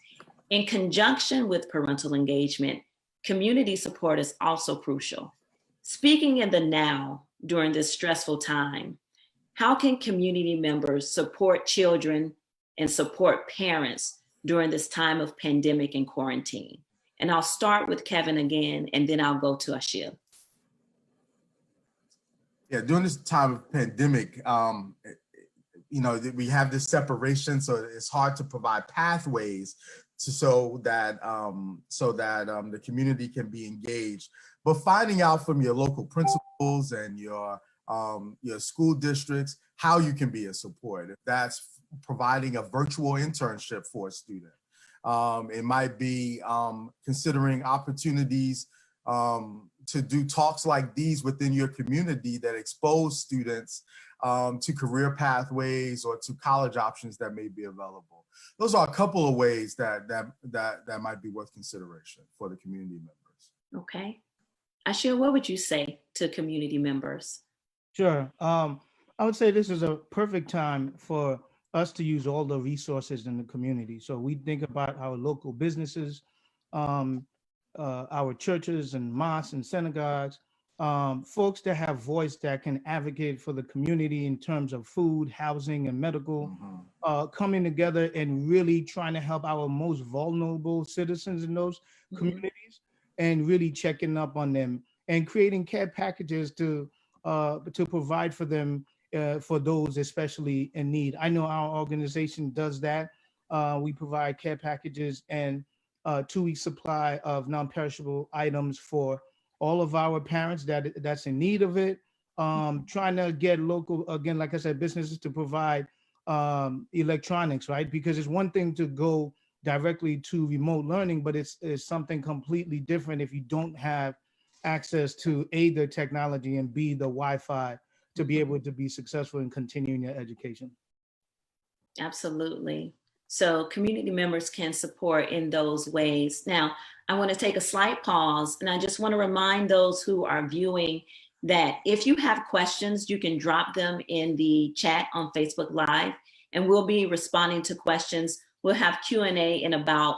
In conjunction with parental engagement, community support is also crucial. Speaking in the now during this stressful time, how can community members support children and support parents during this time of pandemic and quarantine? And I'll start with Kevin again, and then I'll go to Achil. Yeah, during this time of pandemic, we have this separation, so it's hard to provide pathways so that the community can be engaged. But finding out from your local principals and your school districts how you can be a support. If that's providing a virtual internship for a student, it might be considering opportunities to do talks like these within your community that expose students to career pathways or to college options that may be available. Those are a couple of ways that might be worth consideration for the community members. Okay. Achil, what would you say to community members? Sure. I would say this is a perfect time for us to use all the resources in the community. So we think about our local businesses, our churches and mosques and synagogues, folks that have voice that can advocate for the community in terms of food, housing, and medical, coming together and really trying to help our most vulnerable citizens in those communities and really checking up on them and creating care packages to provide for them, for those especially in need. I know our organization does that. We provide care packages and 2-week supply of non-perishable items for all of our parents that's in need of it. Trying to get local, again, like I said, businesses to provide electronics, right? Because it's one thing to go directly to remote learning, but it's something completely different if you don't have access to A, the technology, and B, the Wi-Fi to be able to be successful in continuing your education. Absolutely. So community members can support in those ways. Now, I want to take a slight pause, and I just want to remind those who are viewing that if you have questions, you can drop them in the chat on Facebook Live, and we'll be responding to questions. We'll have Q&A in about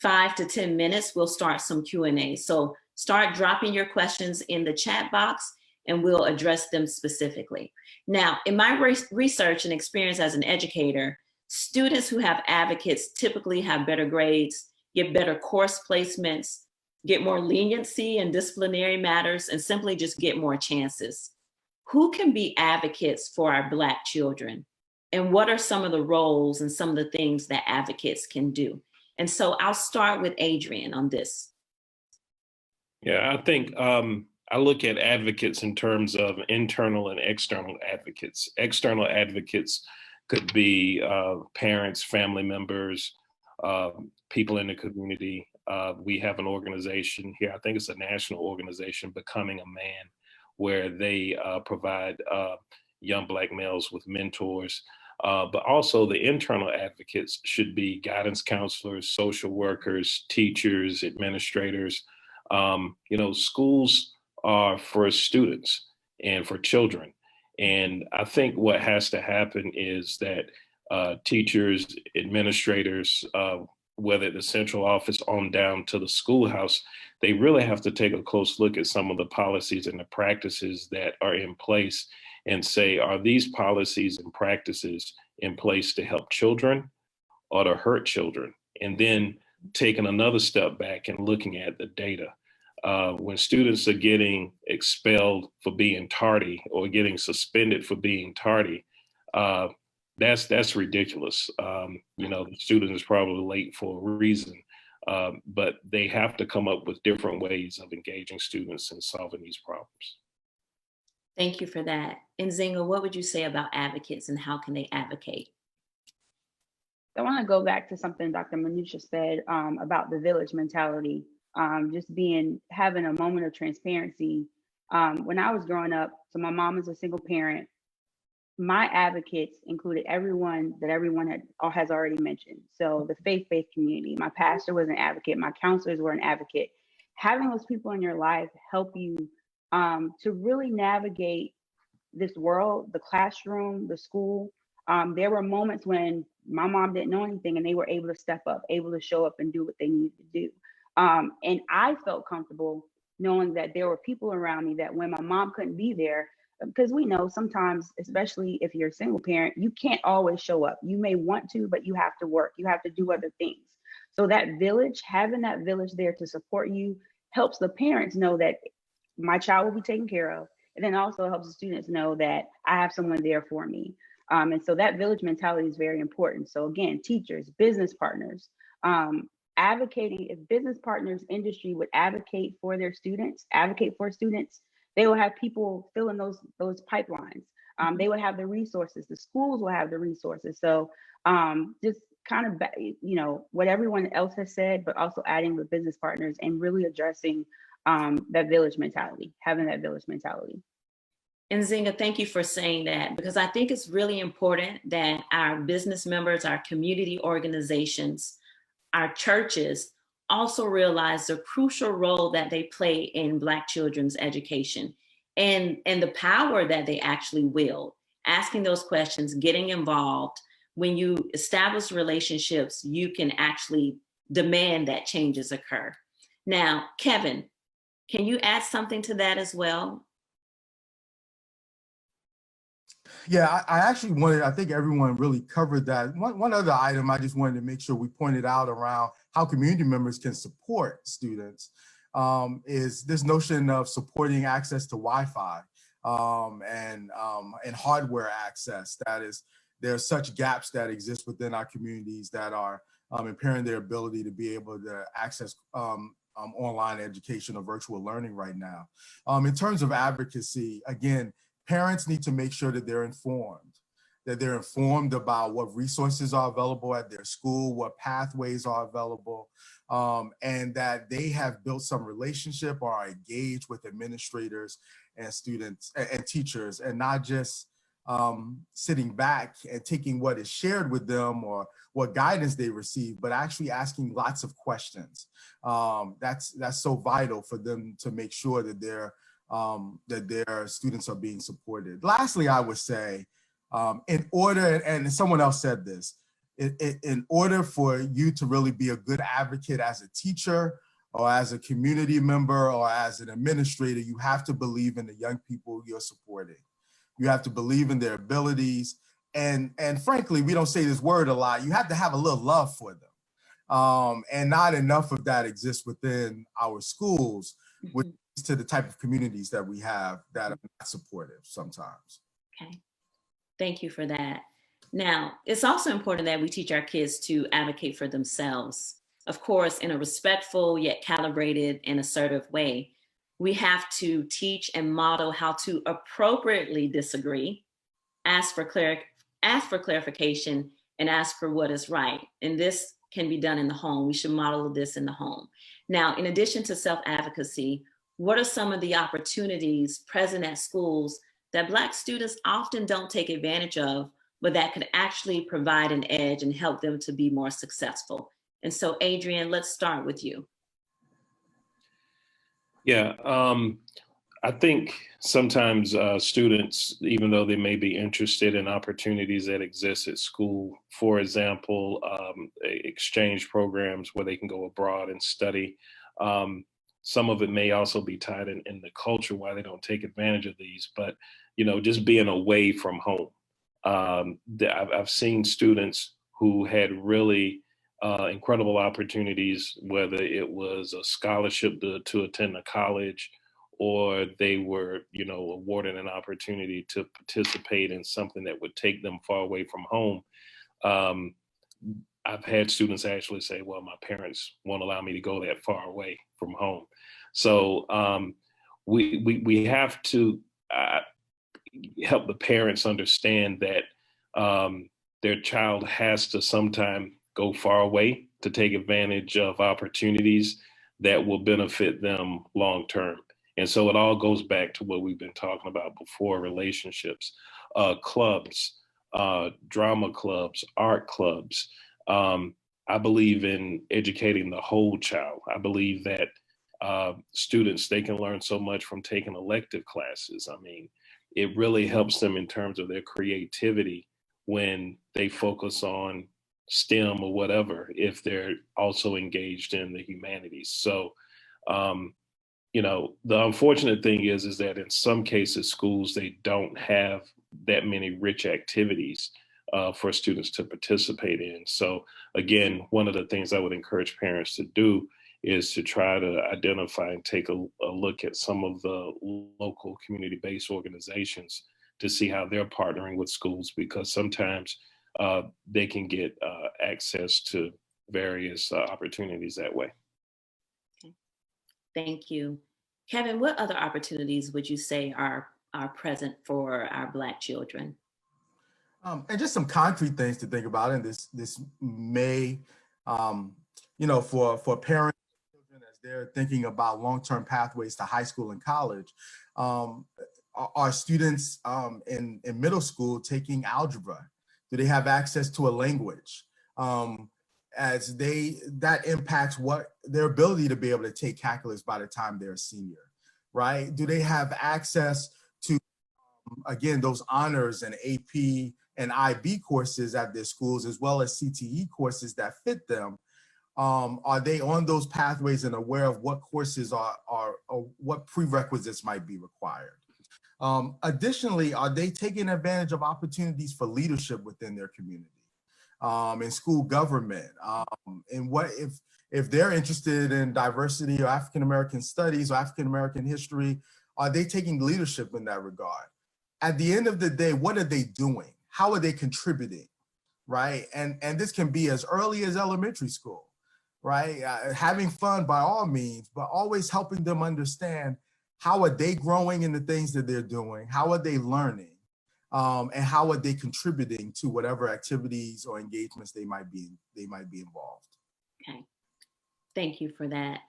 5 to 10 minutes. We'll start some Q&A. So start dropping your questions in the chat box, and we'll address them specifically. Now, in my research and experience as an educator, students who have advocates typically have better grades, get better course placements, get more leniency in disciplinary matters, and simply just get more chances. Who can be advocates for our Black children? And what are some of the roles and some of the things that advocates can do? And so I'll start with Adrian on this. Yeah, I think I look at advocates in terms of internal and external advocates. External advocates could be parents, family members, people in the community. We have an organization here, I think it's a national organization, Becoming a Man, where they provide young Black males with mentors. But also the internal advocates should be guidance counselors, social workers, teachers, administrators. Schools are for students and for children. And I think what has to happen is that teachers, administrators, whether the central office on down to the schoolhouse, they really have to take a close look at some of the policies and the practices that are in place and say, are these policies and practices in place to help children or to hurt children? And then taking another step back and looking at the data. When students are getting expelled for being tardy or getting suspended for being tardy, that's ridiculous. The student is probably late for a reason, but they have to come up with different ways of engaging students and solving these problems. Thank you for that. Nzingha, what would you say about advocates and how can they advocate? I want to go back to something Dr. Manouchka said about the village mentality, having a moment of transparency. When I was growing up, so my mom is a single parent, my advocates included everyone has already mentioned. So the faith-based community, my pastor was an advocate, my counselors were an advocate. Having those people in your life help you to really navigate this world, the classroom, the school. There were moments when my mom didn't know anything and they were able to step up, able to show up and do what they needed to do. And I felt comfortable knowing that there were people around me that when my mom couldn't be there, because we know sometimes, especially if you're a single parent, you can't always show up. You may want to, but you have to work, you have to do other things. So that village, having that village there to support you, helps the parents know that my child will be taken care of. And then also helps the students know that I have someone there for me. And so that village mentality is very important. So again, teachers, business partners, advocating, if business partners, industry would advocate for their students, advocate for students, they will have people filling those pipelines. They would have the resources, the schools will have the resources. So just kind of, you know, what everyone else has said, but also adding with business partners and really addressing that village mentality, having that village mentality. And Nzingha, thank you for saying that, because I think it's really important that our business members, our community organizations, our churches also realize the crucial role that they play in Black children's education and the power that they actually wield. Asking those questions, getting involved. When you establish relationships, you can actually demand that changes occur. Now, Kevin, can you add something to that as well? Yeah, I actually wanted, I think everyone really covered that. One other item I just wanted to make sure we pointed out around how community members can support students is this notion of supporting access to Wi-Fi and hardware access. That is, there are such gaps that exist within our communities that are impairing their ability to be able to access online education or virtual learning right now. In terms of advocacy, again, parents need to make sure that they're informed about what resources are available at their school, what pathways are available, and that they have built some relationship or are engaged with administrators and students and teachers, and not just sitting back and taking what is shared with them or what guidance they receive, but actually asking lots of questions. That's so vital for them to make sure that their students are being supported. Lastly, I would say, in order, and someone else said this, in order for you to really be a good advocate as a teacher or as a community member or as an administrator, you have to believe in the young people you're supporting. You have to believe in their abilities. And frankly, we don't say this word a lot, you have to have a little love for them. And not enough of that exists within our schools, which to the type of communities that we have that are not supportive sometimes. Okay, thank you for that. Now, it's also important that we teach our kids to advocate for themselves, of course, in a respectful yet calibrated and assertive way. We have to teach and model how to appropriately disagree, ask for clarification, and ask for what is right. And this can be done in the home. We should model this in the home. Now, in addition to self-advocacy, what are some of the opportunities present at schools that Black students often don't take advantage of, but that could actually provide an edge and help them to be more successful? And so, Adrian, let's start with you. Yeah, I think sometimes students, even though they may be interested in opportunities that exist at school, for example, exchange programs where they can go abroad and study, some of it may also be tied in the culture why they don't take advantage of these, but, you know, just being away from home. I've seen students who had really incredible opportunities, whether it was a scholarship to attend a college, or they were, you know, awarded an opportunity to participate in something that would take them far away from home. I've had students actually say, well, my parents won't allow me to go that far away from home. So we have to help the parents understand that their child has to sometime go far away to take advantage of opportunities that will benefit them long term. And so it all goes back to what we've been talking about before: relationships, clubs, drama clubs, art clubs. I believe in educating the whole child. I believe that students, they can learn so much from taking elective classes. I mean, it really helps them in terms of their creativity when they focus on STEM or whatever if they're also engaged in the humanities. So, you know, the unfortunate thing is that in some cases, schools, they don't have that many rich activities for students to participate in. So again, one of the things I would encourage parents to do is to try to identify and take a look at some of the local community-based organizations to see how they're partnering with schools, because sometimes they can get access to various opportunities that way. Okay. Thank you. Kevin, what other opportunities would you say are present for our Black children? And just some concrete things to think about, and this may, you know, for parents as they're thinking about long-term pathways to high school and college, are students in middle school taking algebra? Do they have access to a language? That impacts what their ability to be able to take calculus by the time they're a senior, right? Do they have access to, again, those honors and AP and IB courses at their schools, as well as CTE courses that fit them? Are they on those pathways and aware of what courses are or what prerequisites might be required? Additionally, are they taking advantage of opportunities for leadership within their community, in school government? And what if they're interested in diversity or African American studies or African American history, are they taking leadership in that regard? At the end of the day, what are they doing? How are they contributing, right? And this can be as early as elementary school, right? Having fun by all means, but always helping them understand how are they growing in the things that they're doing, how are they learning, and how are they contributing to whatever activities or engagements they might be involved. Okay, thank you for that.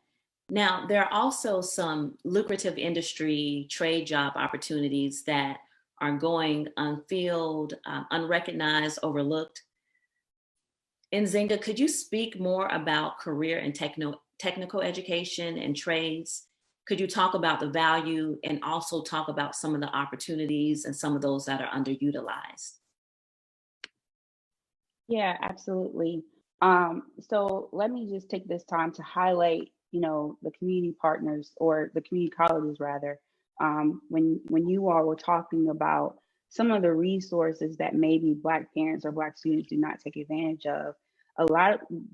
Now, there are also some lucrative industry trade job opportunities that are going unfilled, unrecognized, overlooked. Nzingha, could you speak more about career and technical education and trades? Could you talk about the value and also talk about some of the opportunities and some of those that are underutilized? Yeah, absolutely. So let me just take this time to highlight, you know, the community partners, or the community colleges rather. When you all were talking about some of the resources that maybe Black parents or Black students do not take advantage of,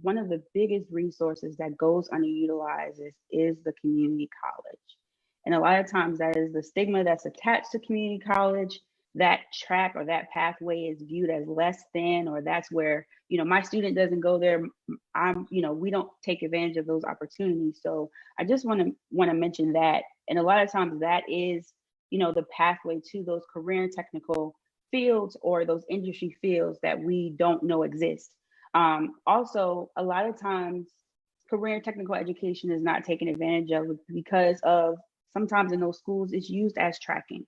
one of the biggest resources that goes underutilized is the community college. And a lot of times that is the stigma that's attached to community college. That track or that pathway is viewed as less than, or that's where, you know, my student doesn't go there. We don't take advantage of those opportunities. So I just want to mention that. And a lot of times that is, you know, the pathway to those career and technical fields or those industry fields that we don't know exist. Also, a lot of times career and technical education is not taken advantage of because of sometimes in those schools it's used as tracking.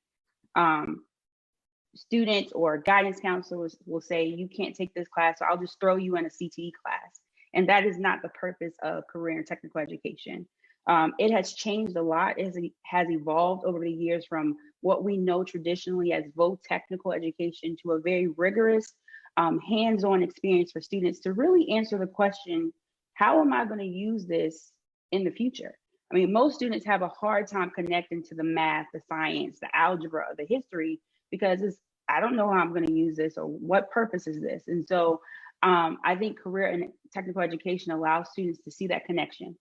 Students or guidance counselors will say, you can't take this class, so I'll just throw you in a CTE class. And that is not the purpose of career and technical education. It has changed a lot. It has evolved over the years from what we know traditionally as voc technical education to a very rigorous, hands-on experience for students to really answer the question, how am I going to use this in the future? I mean, most students have a hard time connecting to the math, the science, the algebra, the history, because I don't know how I'm going to use this or what purpose is this. And so I think career and technical education allows students to see that connection.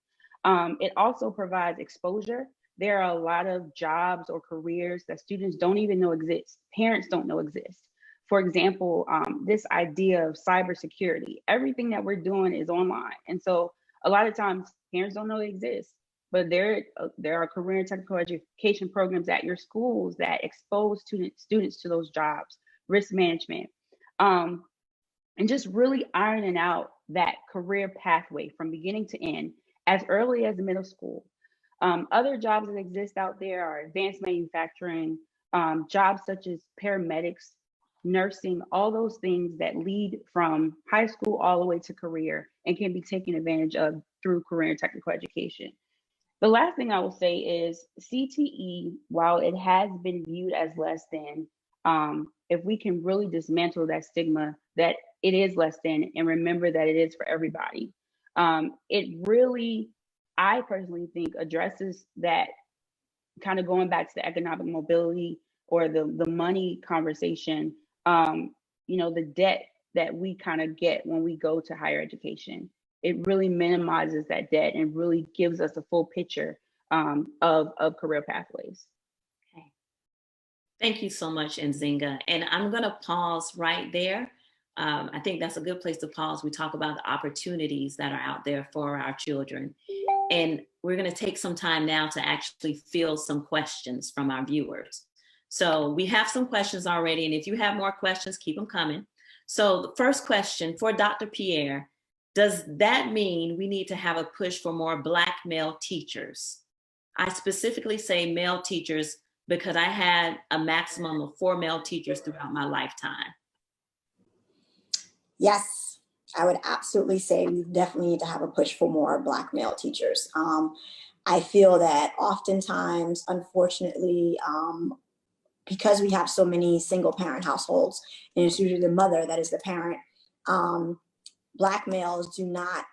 It also provides exposure. There are a lot of jobs or careers that students don't even know exist. Parents don't know exist. For example, this idea of cybersecurity, everything that we're doing is online. And so a lot of times parents don't know it exists. But there are career and technical education programs at your schools that expose students to those jobs, risk management, and just really ironing out that career pathway from beginning to end as early as middle school. Other jobs that exist out there are advanced manufacturing, jobs such as paramedics, nursing, all those things that lead from high school all the way to career and can be taken advantage of through career and technical education. The last thing I will say is CTE, while it has been viewed as less than, if we can really dismantle that stigma that it is less than, and remember that it is for everybody. It really, I personally think, addresses that, kind of going back to the economic mobility or the money conversation, the debt that we kind of get when we go to higher education. It really minimizes that debt and really gives us a full picture of career pathways. Okay. Thank you so much, Nzingha. And I'm going to pause right there. I think that's a good place to pause. We talk about the opportunities that are out there for our children. And we're going to take some time now to actually field some questions from our viewers. So we have some questions already, and if you have more questions, keep them coming. So the first question for Dr. Pierre, does that mean we need to have a push for more Black male teachers? I specifically say male teachers because I had a maximum of 4 male teachers throughout my lifetime. Yes, I would absolutely say we definitely need to have a push for more Black male teachers. I feel that oftentimes, unfortunately, because we have so many single parent households, and it's usually the mother that is the parent, Black males do not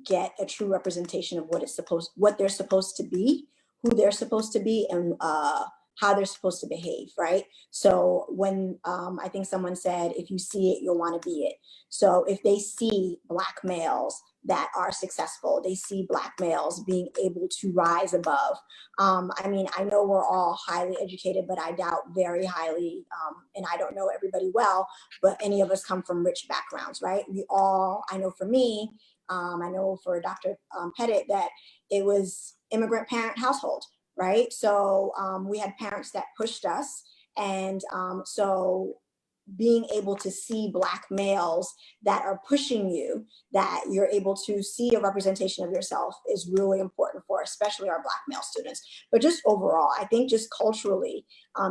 get a true representation of what they're supposed to be, who they're supposed to be, and how they're supposed to behave, right? So when I think someone said, if you see it, you'll want to be it. So if they see Black males that are successful, they see Black males being able to rise above. I mean, I know we're all highly educated, but I doubt very highly, and I don't know everybody well, but any of us come from rich backgrounds, right? We all, I know for me, I know for Dr. Petit that it was immigrant parent household, right? So we had parents that pushed us. And so being able to see Black males that are pushing you, that you're able to see a representation of yourself is really important for especially our Black male students. But just overall, I think just culturally,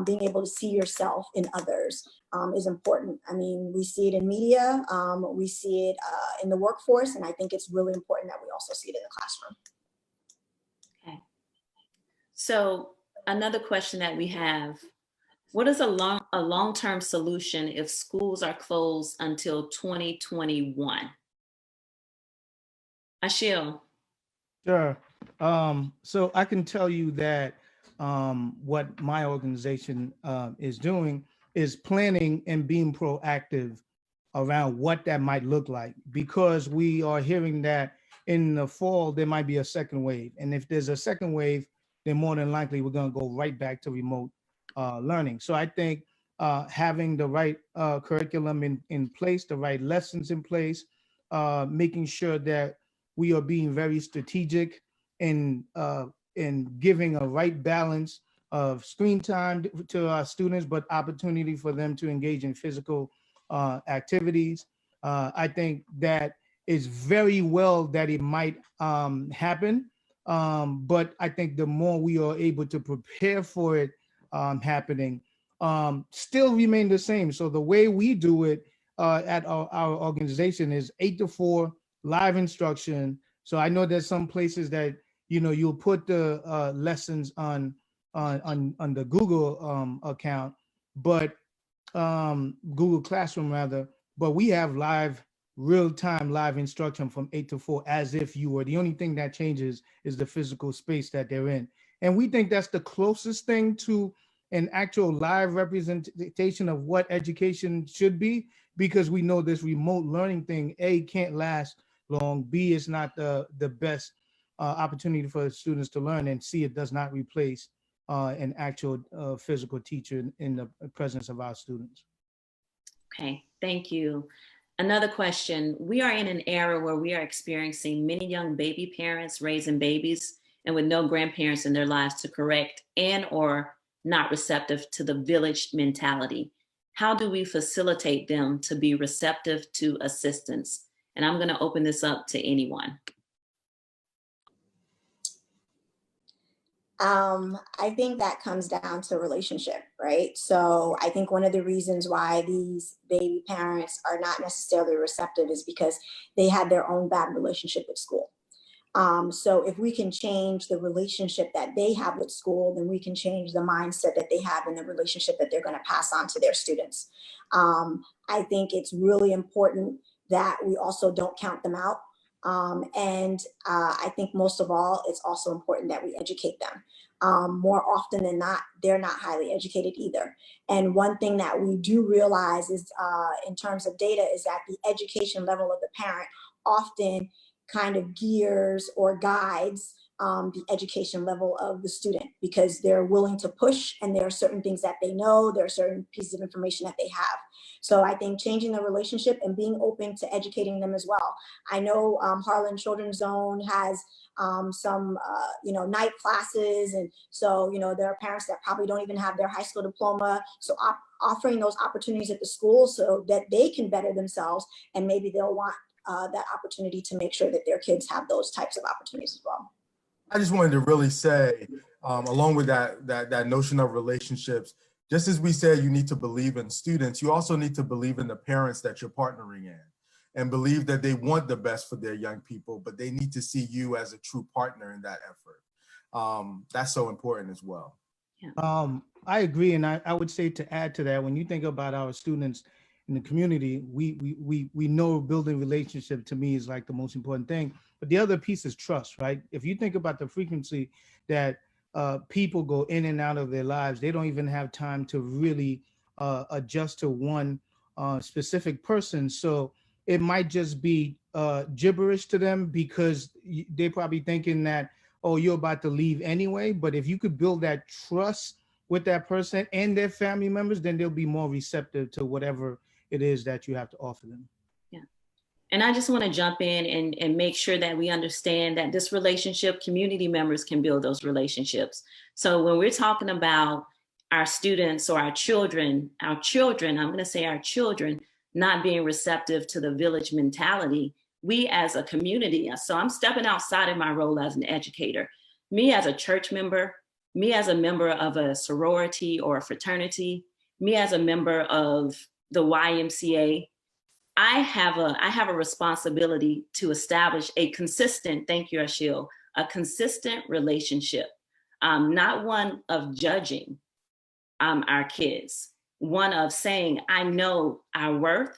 being able to see yourself in others is important. I mean, we see it in media, we see it in the workforce, and I think it's really important that we also see it in the classroom. Okay. So another question that we have, what is a long-term solution if schools are closed until 2021? Achil. Sure. So I can tell you that what my organization is doing is planning and being proactive around what that might look like, because we are hearing that in the fall, there might be a second wave. And if there's a second wave, then more than likely, we're going to go right back to remote learning. So I think having the right curriculum in place, the right lessons in place, making sure that we are being very strategic in giving a right balance of screen time to our students, but opportunity for them to engage in physical activities. I think that it's very well that it might happen, but I think the more we are able to prepare for it happening, still remain the same. So the way we do it at our organization is 8 to 4 live instruction. So I know there's some places that you'll put the lessons on the Google account, but Google Classroom rather. But we have real-time live instruction from 8 to 4 as if you were. The only thing that changes is the physical space that they're in. And we think that's the closest thing to an actual live representation of what education should be, because we know this remote learning thing, A, can't last long, B, is not the best opportunity for students to learn, and C, it does not replace an actual physical teacher in the presence of our students. Okay, thank you. Another question. We are in an era where we are experiencing many young baby parents raising babies and with no grandparents in their lives to correct and or not receptive to the village mentality. How do we facilitate them to be receptive to assistance? And I'm going to open this up to anyone. I think that comes down to relationship, right? So I think one of the reasons why these baby parents are not necessarily receptive is because they had their own bad relationship with school. So if we can change the relationship that they have with school, then we can change the mindset that they have and the relationship that they're going to pass on to their students. I think it's really important that we also don't count them out. I think most of all, it's also important that we educate them. More often than not, they're not highly educated either. And one thing that we do realize is in terms of data is that the education level of the parent often kind of gears or guides the education level of the student, because they're willing to push and there are certain things that they know, there are certain pieces of information that they have. So I think changing the relationship and being open to educating them as well. I know Harlan Children's Zone has some night classes, and so there are parents that probably don't even have their high school diploma, so offering those opportunities at the school so that they can better themselves, and maybe they'll want that opportunity to make sure that their kids have those types of opportunities as well. I just wanted to really say, along with that notion of relationships, just as we said, you need to believe in students, you also need to believe in the parents that you're partnering in, and believe that they want the best for their young people, but they need to see you as a true partner in that effort. That's so important as well. Yeah. I agree, and I would say, to add to that, when you think about our students in the community, we know building relationship, to me, is like the most important thing. But the other piece is trust, right? If you think about the frequency that people go in and out of their lives, they don't even have time to really adjust to one specific person. So it might just be gibberish to them, because they're probably thinking that, oh, you're about to leave anyway. But if you could build that trust with that person and their family members, then they'll be more receptive to whatever it is that you have to offer them. Yeah. And I just want to jump in and make sure that we understand that this relationship, community members can build those relationships. So when we're talking about our students or our children, I'm going to say our children, not being receptive to the village mentality, we as a community, so I'm stepping outside of my role as an educator, me as a church member, me as a member of a sorority or a fraternity, me as a member of the YMCA, I have a responsibility to establish a consistent, thank you, Achil, a consistent relationship, not one of judging our kids, one of saying, I know our worth,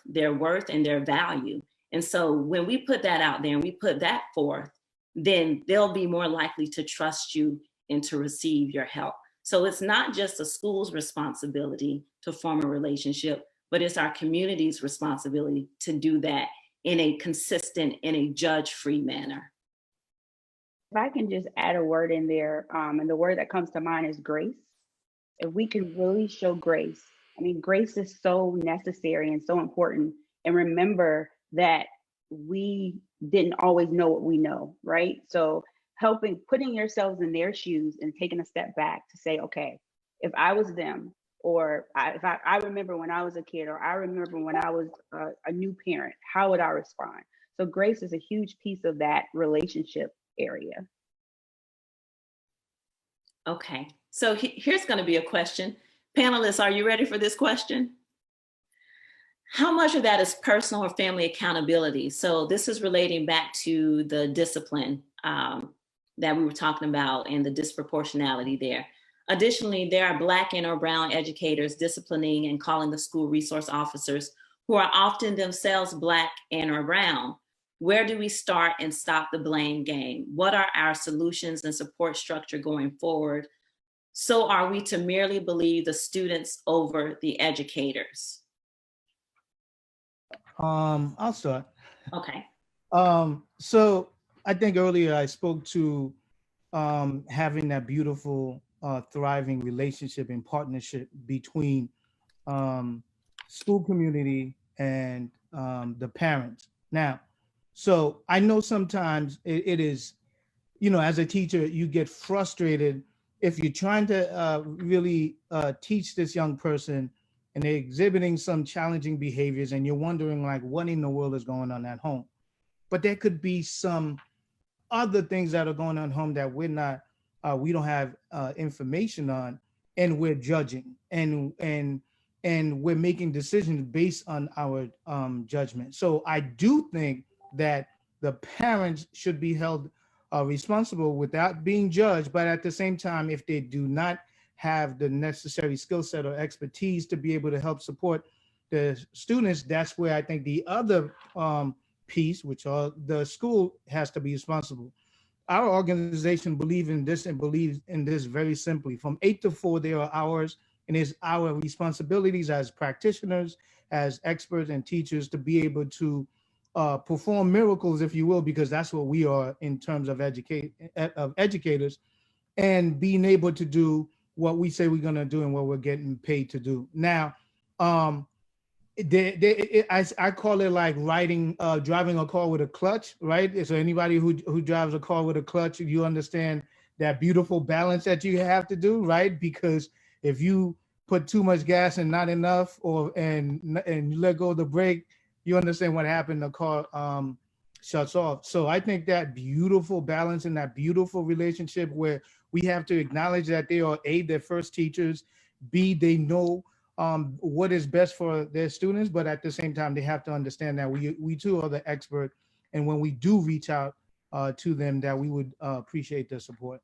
and their value. And so when we put that out there and we put that forth, then they'll be more likely to trust you and to receive your help. So it's not just the school's responsibility to form a relationship, but it's our community's responsibility to do that in a consistent, in a judge-free manner. If I can just add a word in there, and the word that comes to mind is grace. If we can really show grace, I mean, grace is so necessary and so important. And remember that we didn't always know what we know, right? So putting yourselves in their shoes and taking a step back to say, okay, if I was them, or if I remember when I was a kid, or I remember when I was a new parent, how would I respond? So grace is a huge piece of that relationship area. Okay, so here's going to be a question. Panelists, are you ready for this question? How much of that is personal or family accountability? So this is relating back to the discipline that we were talking about and the disproportionality there. Additionally, there are Black and or brown educators disciplining and calling the school resource officers who are often themselves Black and or brown. Where do we start and stop the blame game? What are our solutions and support structure going forward? So are we to merely believe the students over the educators? I'll start. Okay. So I think earlier I spoke to having that beautiful, thriving relationship and partnership between school community and the parents. Now, so I know sometimes it is, as a teacher, you get frustrated if you're trying to really teach this young person and they're exhibiting some challenging behaviors and you're wondering, like, what in the world is going on at home? But there could be some other things that are going on at home that we don't have information on, and we're judging and we're making decisions based on our judgment. So I do think that the parents should be held responsible without being judged. But at the same time, if they do not have the necessary skill set or expertise to be able to help support the students, that's where I think the other piece, which are the school, has to be responsible. Our organization believes in this and believes in this very simply. From 8 to 4, there are hours, and it's our responsibilities as practitioners, as experts and teachers to be able to perform miracles, if you will, because that's what we are in terms of educators, and being able to do what we say we're going to do and what we're getting paid to do. Now, I call it like driving a car with a clutch, right? So anybody who drives a car with a clutch, you understand that beautiful balance that you have to do, right? Because if you put too much gas and not enough, and you let go of the brake, you understand what happened. The car shuts off. So I think that beautiful balance and that beautiful relationship where we have to acknowledge that they are A, their first teachers, B, they know what is best for their students, but at the same time, they have to understand that we too are the expert, and when we do reach out to them, that we would appreciate their support.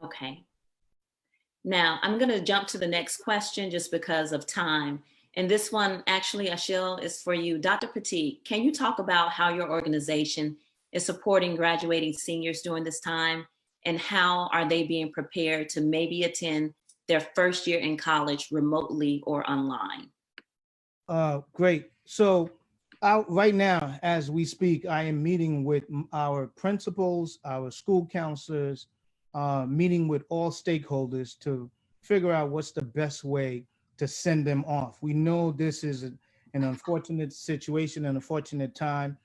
Okay. Now I'm going to jump to the next question just because of time. And this one, actually, Achil, is for you. Dr. Petit, can you talk about how your organization is supporting graduating seniors during this time, and how are they being prepared to maybe attend their first year in college remotely or online? Great. So right now, as we speak, I am meeting with our principals, our school counselors, meeting with all stakeholders to figure out what's the best way to send them off. We know this is an unfortunate situation, an unfortunate time.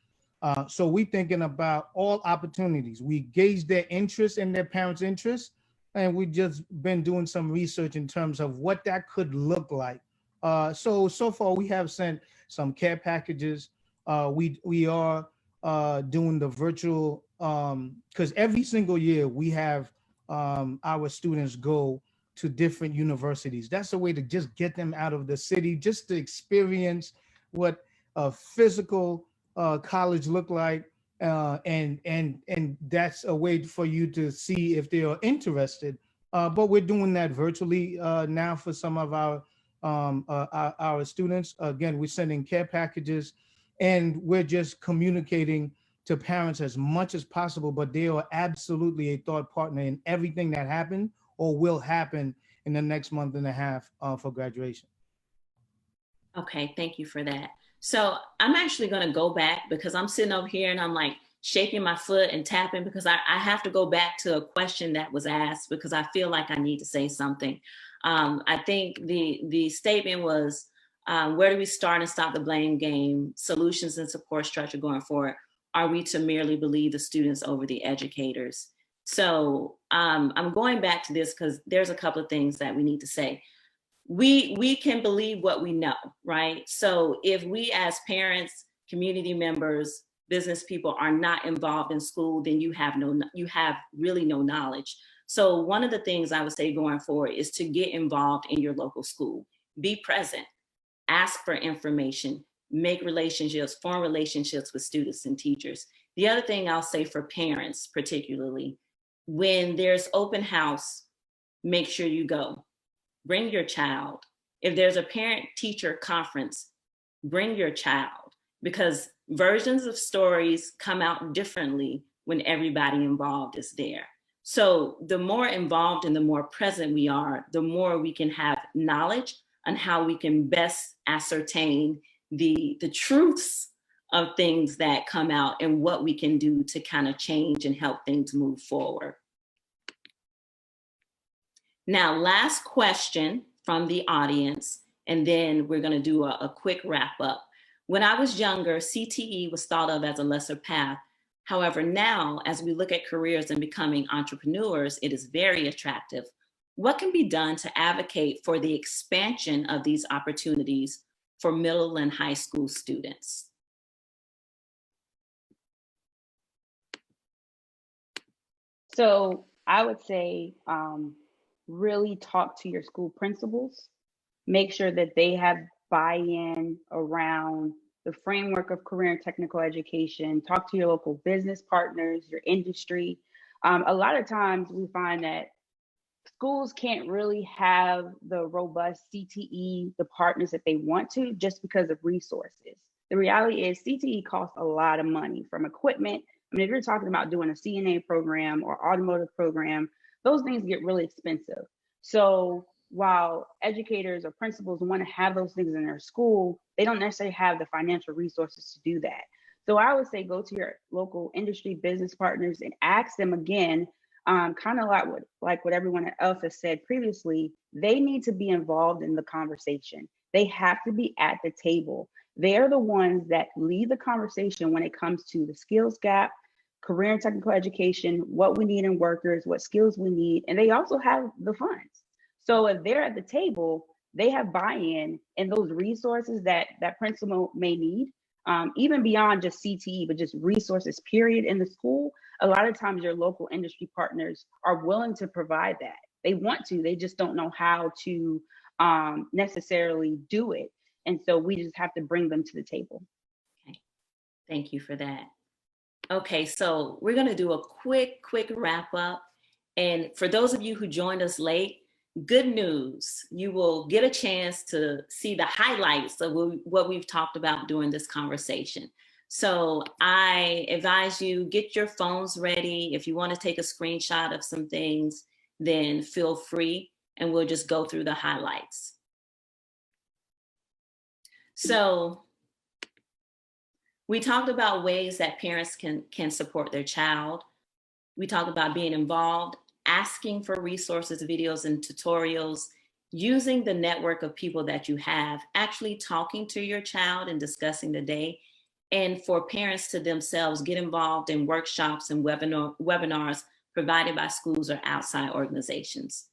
So we're thinking about all opportunities. We gauge their interest and their parents' interest, and we've just been doing some research in terms of what that could look like. So far we have sent some care packages. We are doing the virtual, because every single year we have our students go to different universities. That's a way to just get them out of the city, just to experience what a physical college look like. And that's a way for you to see if they are interested. But we're doing that virtually now for some of our students. Again, we're sending care packages, and we're just communicating to parents as much as possible, but they are absolutely a thought partner in everything that happened or will happen in the next month and a half for graduation. Okay, thank you for that. So I'm actually going to go back, because I'm sitting over here and I'm like shaking my foot and tapping, because I have to go back to a question that was asked, because I feel like I need to say something. I think the statement was, where do we start and stop the blame game? Solutions and support structure going forward. Are we to merely believe the students over the educators? So I'm going back to this because there's a couple of things that we need to say. We can believe what we know, right? So if we as parents, community members, business people are not involved in school, then you have really no knowledge. So one of the things I would say going forward is to get involved in your local school. Be present, ask for information, make relationships, form relationships with students and teachers. The other thing I'll say for parents particularly, when there's open house, make sure you go. Bring your child. If there's a parent-teacher conference, bring your child, because versions of stories come out differently when everybody involved is there. So the more involved and the more present we are, the more we can have knowledge on how we can best ascertain the truths of things that come out and what we can do to kind of change and help things move forward. Now, last question from the audience, and then we're going to do a quick wrap up. When I was younger, CTE was thought of as a lesser path. However, now, as we look at careers and becoming entrepreneurs, it is very attractive. What can be done to advocate for the expansion of these opportunities for middle and high school students? So I would say really talk to your school principals, make sure that they have buy-in around the framework of career and technical education, talk to your local business partners, your industry. A lot of times we find that schools can't really have the robust CTE departments that they want to just because of resources. The reality is CTE costs a lot of money, from equipment. I mean, if you're talking about doing a CNA program or automotive program, those things get really expensive. So while educators or principals want to have those things in their school, they don't necessarily have the financial resources to do that. So I would say go to your local industry business partners and ask them again, kind of like what everyone else has said previously, they need to be involved in the conversation. They have to be at the table. They're the ones that lead the conversation when it comes to the skills gap, career and technical education, what we need in workers, what skills we need, and they also have the funds. So if they're at the table, they have buy-in and those resources that that principal may need, even beyond just CTE, but just resources, period, in the school. A lot of times your local industry partners are willing to provide that. They want to, they just don't know how to necessarily do it. And so we just have to bring them to the table. Okay, thank you for that. Okay, so we're gonna do a quick wrap up. And for those of you who joined us late, good news, you will get a chance to see the highlights of what we've talked about during this conversation. So I advise you, get your phones ready. If you want to take a screenshot of some things, then feel free, and we'll just go through the highlights. So we talked about ways that parents can support their child. We talked about being involved, asking for resources, videos, and tutorials, using the network of people that you have, actually talking to your child and discussing the day, and for parents to themselves get involved in workshops and webinars provided by schools or outside organizations.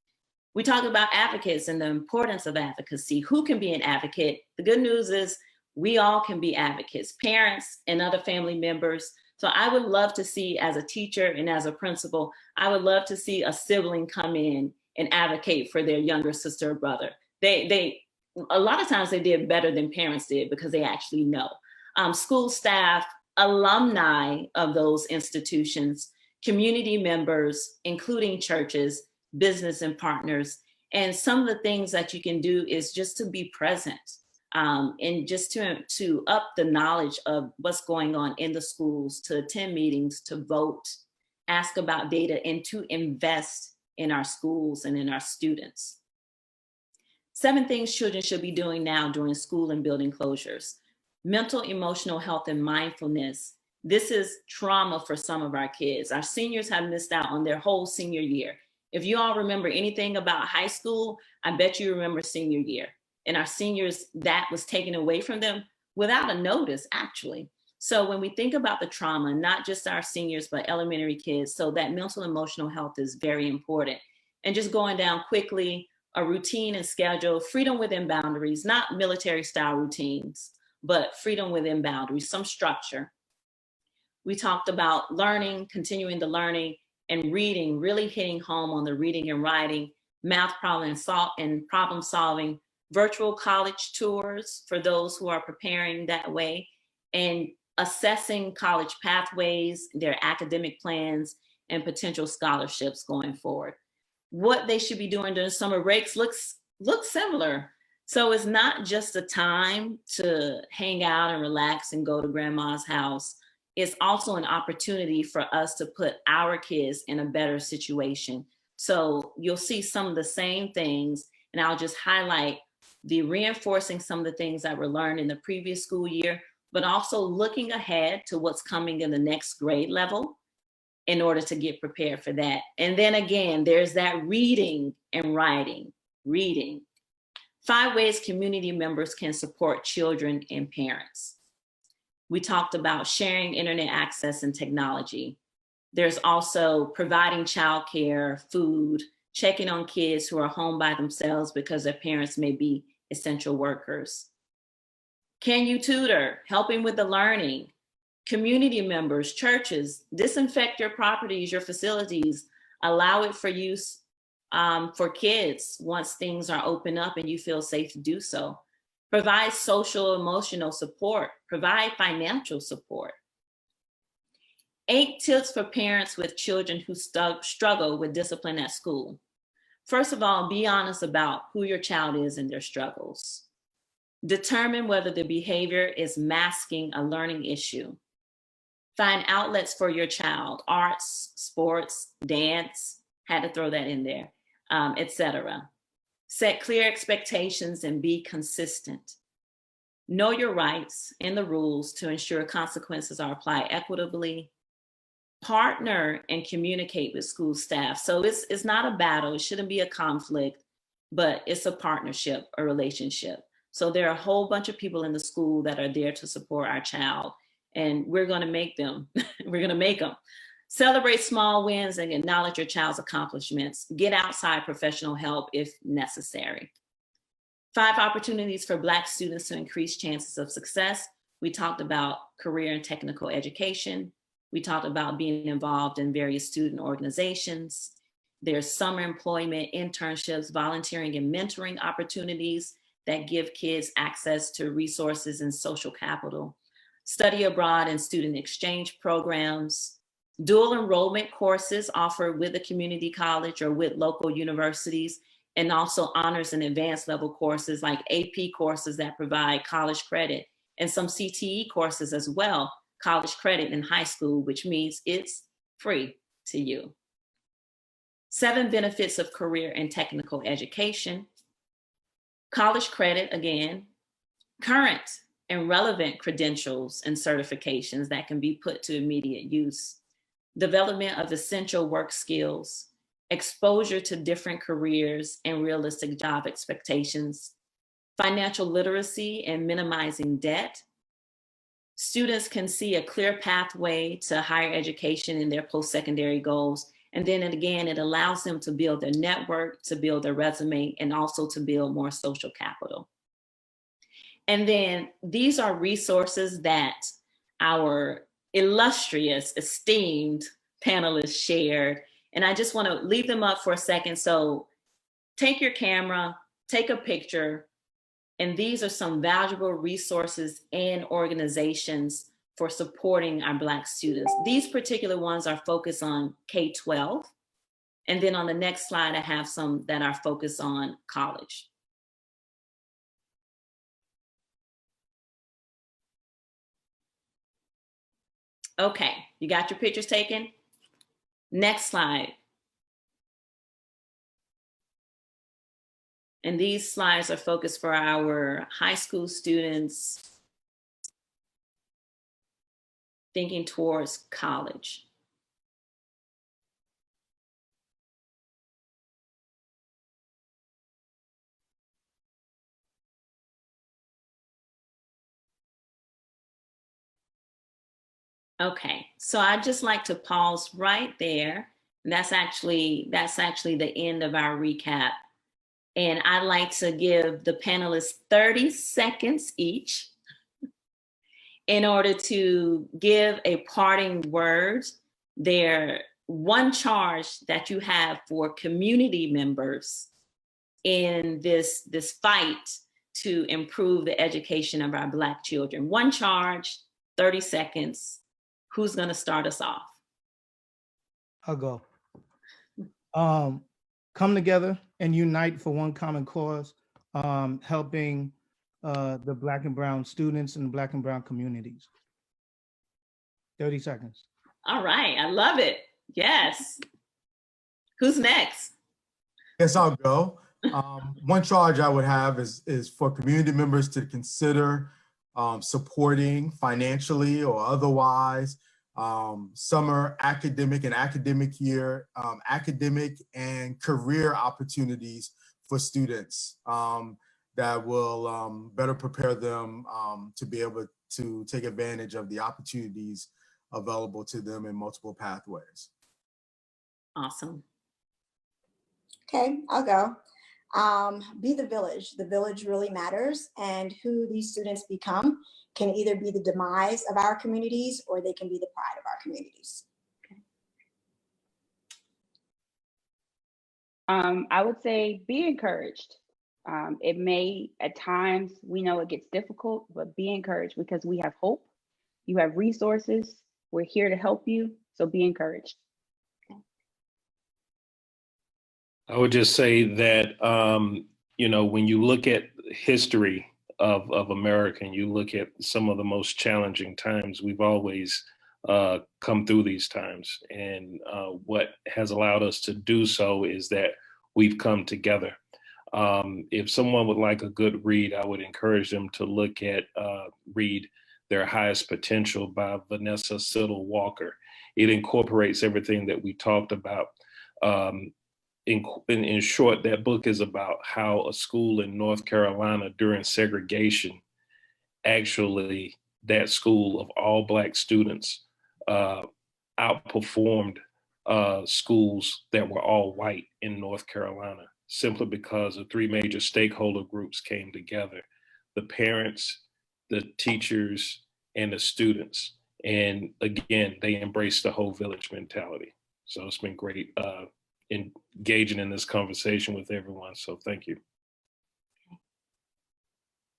We talked about advocates and the importance of advocacy. Who can be an advocate? The good news is we all can be advocates, parents and other family members. So I would love to see, as a teacher and as a principal, I would love to see a sibling come in and advocate for their younger sister or brother. They a lot of times they did better than parents did because they actually know. School staff, alumni of those institutions, community members, including churches, business and partners. And some of the things that you can do is just to be present, and just to up the knowledge of what's going on in the schools, to attend meetings, to vote, ask about data, and to invest in our schools and in our students. 7 things children should be doing now during school and building closures. Mental, emotional health, and mindfulness. This is trauma for some of our kids. Our seniors have missed out on their whole senior year. If you all remember anything about high school, I bet you remember senior year. And our seniors, that was taken away from them without a notice, actually. So when we think about the trauma, not just our seniors, but elementary kids, so that mental emotional health is very important. And just going down quickly, a routine and schedule, freedom within boundaries, not military style routines, but freedom within boundaries, some structure. We talked about learning, continuing the learning, and reading, really hitting home on the reading and writing, math problem solving, virtual college tours for those who are preparing that way, and assessing college pathways, their academic plans, and potential scholarships going forward. What they should be doing during summer breaks looks similar. So it's not just a time to hang out and relax and go to grandma's house. It's also an opportunity for us to put our kids in a better situation. So you'll see some of the same things, and I'll just highlight the reinforcing some of the things that were learned in the previous school year, but also looking ahead to what's coming in the next grade level in order to get prepared for that. And then again, there's that reading and writing, reading. 5 ways community members can support children and parents. We talked about sharing internet access and technology. There's also providing childcare, food, checking on kids who are home by themselves because their parents may be essential workers. Can you tutor? Helping with the learning. Community members, churches, disinfect your properties, your facilities, allow it for use for kids once things are open up and you feel safe to do so. Provide social, emotional support. Provide financial support. 8 tips for parents with children who struggle with discipline at school. First of all, be honest about who your child is and their struggles. Determine whether the behavior is masking a learning issue. Find outlets for your child, arts, sports, dance, had to throw that in there, etc. Set clear expectations and be consistent. Know your rights and the rules to ensure consequences are applied equitably. Partner and communicate with school staff. So it's not a battle, it shouldn't be a conflict, but it's a partnership, a relationship. So there are a whole bunch of people in the school that are there to support our child, and we're gonna make them, we're gonna make them. Celebrate small wins and acknowledge your child's accomplishments. Get outside professional help if necessary. 5 opportunities for Black students to increase chances of success. We talked about career and technical education. We talked about being involved in various student organizations. There's summer employment, internships, volunteering, and mentoring opportunities that give kids access to resources and social capital. Study abroad and student exchange programs. Dual enrollment courses offered with a community college or with local universities, and also honors and advanced level courses like AP courses that provide college credit, and some CTE courses as well, college credit in high school, which means it's free to you. 7 benefits of career and technical education. College credit, again, current and relevant credentials and certifications that can be put to immediate use. Development of essential work skills, exposure to different careers and realistic job expectations, financial literacy and minimizing debt. Students can see a clear pathway to higher education in their post-secondary goals. And then again, it allows them to build their network, to build their resume, and also to build more social capital. And then these are resources that our illustrious, esteemed panelists shared. And I just want to leave them up for a second. So take your camera, take a picture, and these are some valuable resources and organizations for supporting our Black students. These particular ones are focused on K-12. And then on the next slide, I have some that are focused on college. Okay, you got your pictures taken? Next slide. And these slides are focused for our high school students thinking towards college. Okay, so I'd just like to pause right there. And that's actually the end of our recap. And I'd like to give the panelists 30 seconds each in order to give a parting word, their one charge that you have for community members in this fight to improve the education of our Black children. One charge, 30 seconds. Who's gonna start us off? I'll go. Come together and unite for one common cause, helping the Black and Brown students and the Black and Brown communities. 30 seconds. All right, I love it. Yes. Who's next? Yes, I'll go. One charge I would have is for community members to consider supporting financially or otherwise summer academic year, academic and career opportunities for students that will better prepare them to be able to take advantage of the opportunities available to them in multiple pathways. Awesome. Okay, I'll go. Be the village. The village really matters, and who these students become can either be the demise of our communities or they can be the pride of our communities. I would say be encouraged. It may, at times, we know it gets difficult, but be encouraged because we have hope. You have resources. We're here to help you. So be encouraged. I would just say that, when you look at history of America and you look at some of the most challenging times, we've always come through these times. And what has allowed us to do so is that we've come together. If someone would like a good read, I would encourage them to read Their Highest Potential by Vanessa Siddle Walker. It incorporates everything that we talked about. In short, that book is about how a school in North Carolina during segregation, actually that school of all Black students outperformed schools that were all white in North Carolina, simply because the three major stakeholder groups came together: the parents, the teachers, and the students. And again, they embraced the whole village mentality. So it's been great engaging in this conversation with everyone. So thank you.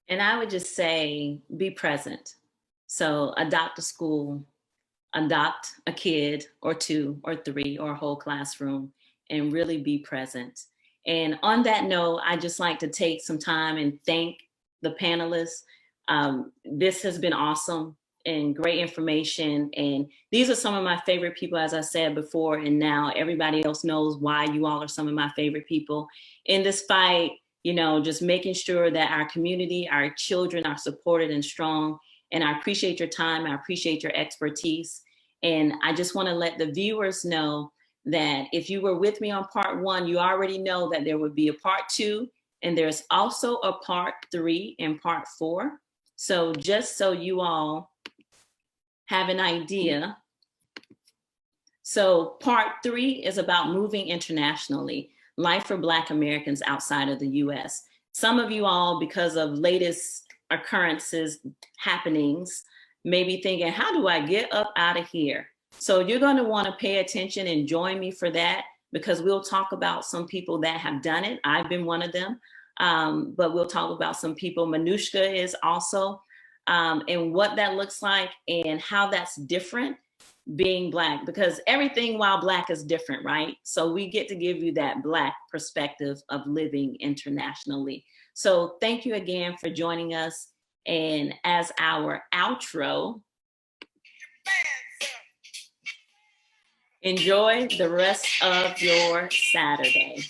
And I would just say, be present. So adopt a school, adopt a kid or two or three or a whole classroom, and really be present. And on that note, I just like to take some time and thank the panelists. This has been awesome and great information. And these are some of my favorite people, as I said before, and now everybody else knows why you all are some of my favorite people in this fight, just making sure that our community, our children are supported and strong. And I appreciate your time. I appreciate your expertise. And I just want to let the viewers know that if you were with me on part 1, you already know that there would be a part 2, and there's also a part 3 and part 4. So just so you all have an idea. So part 3 is about moving internationally, life for Black Americans outside of the US. Some of you all, because of latest occurrences, happenings, may be thinking, how do I get up out of here? So you're going to want to pay attention and join me for that, because we'll talk about some people that have done it. I've been one of them, but we'll talk about some people. Manouchka is also, and what that looks like and how that's different being Black, because everything while Black is different, right? So we get to give you that Black perspective of living internationally. So thank you again for joining us. And as our outro, enjoy the rest of your Saturday.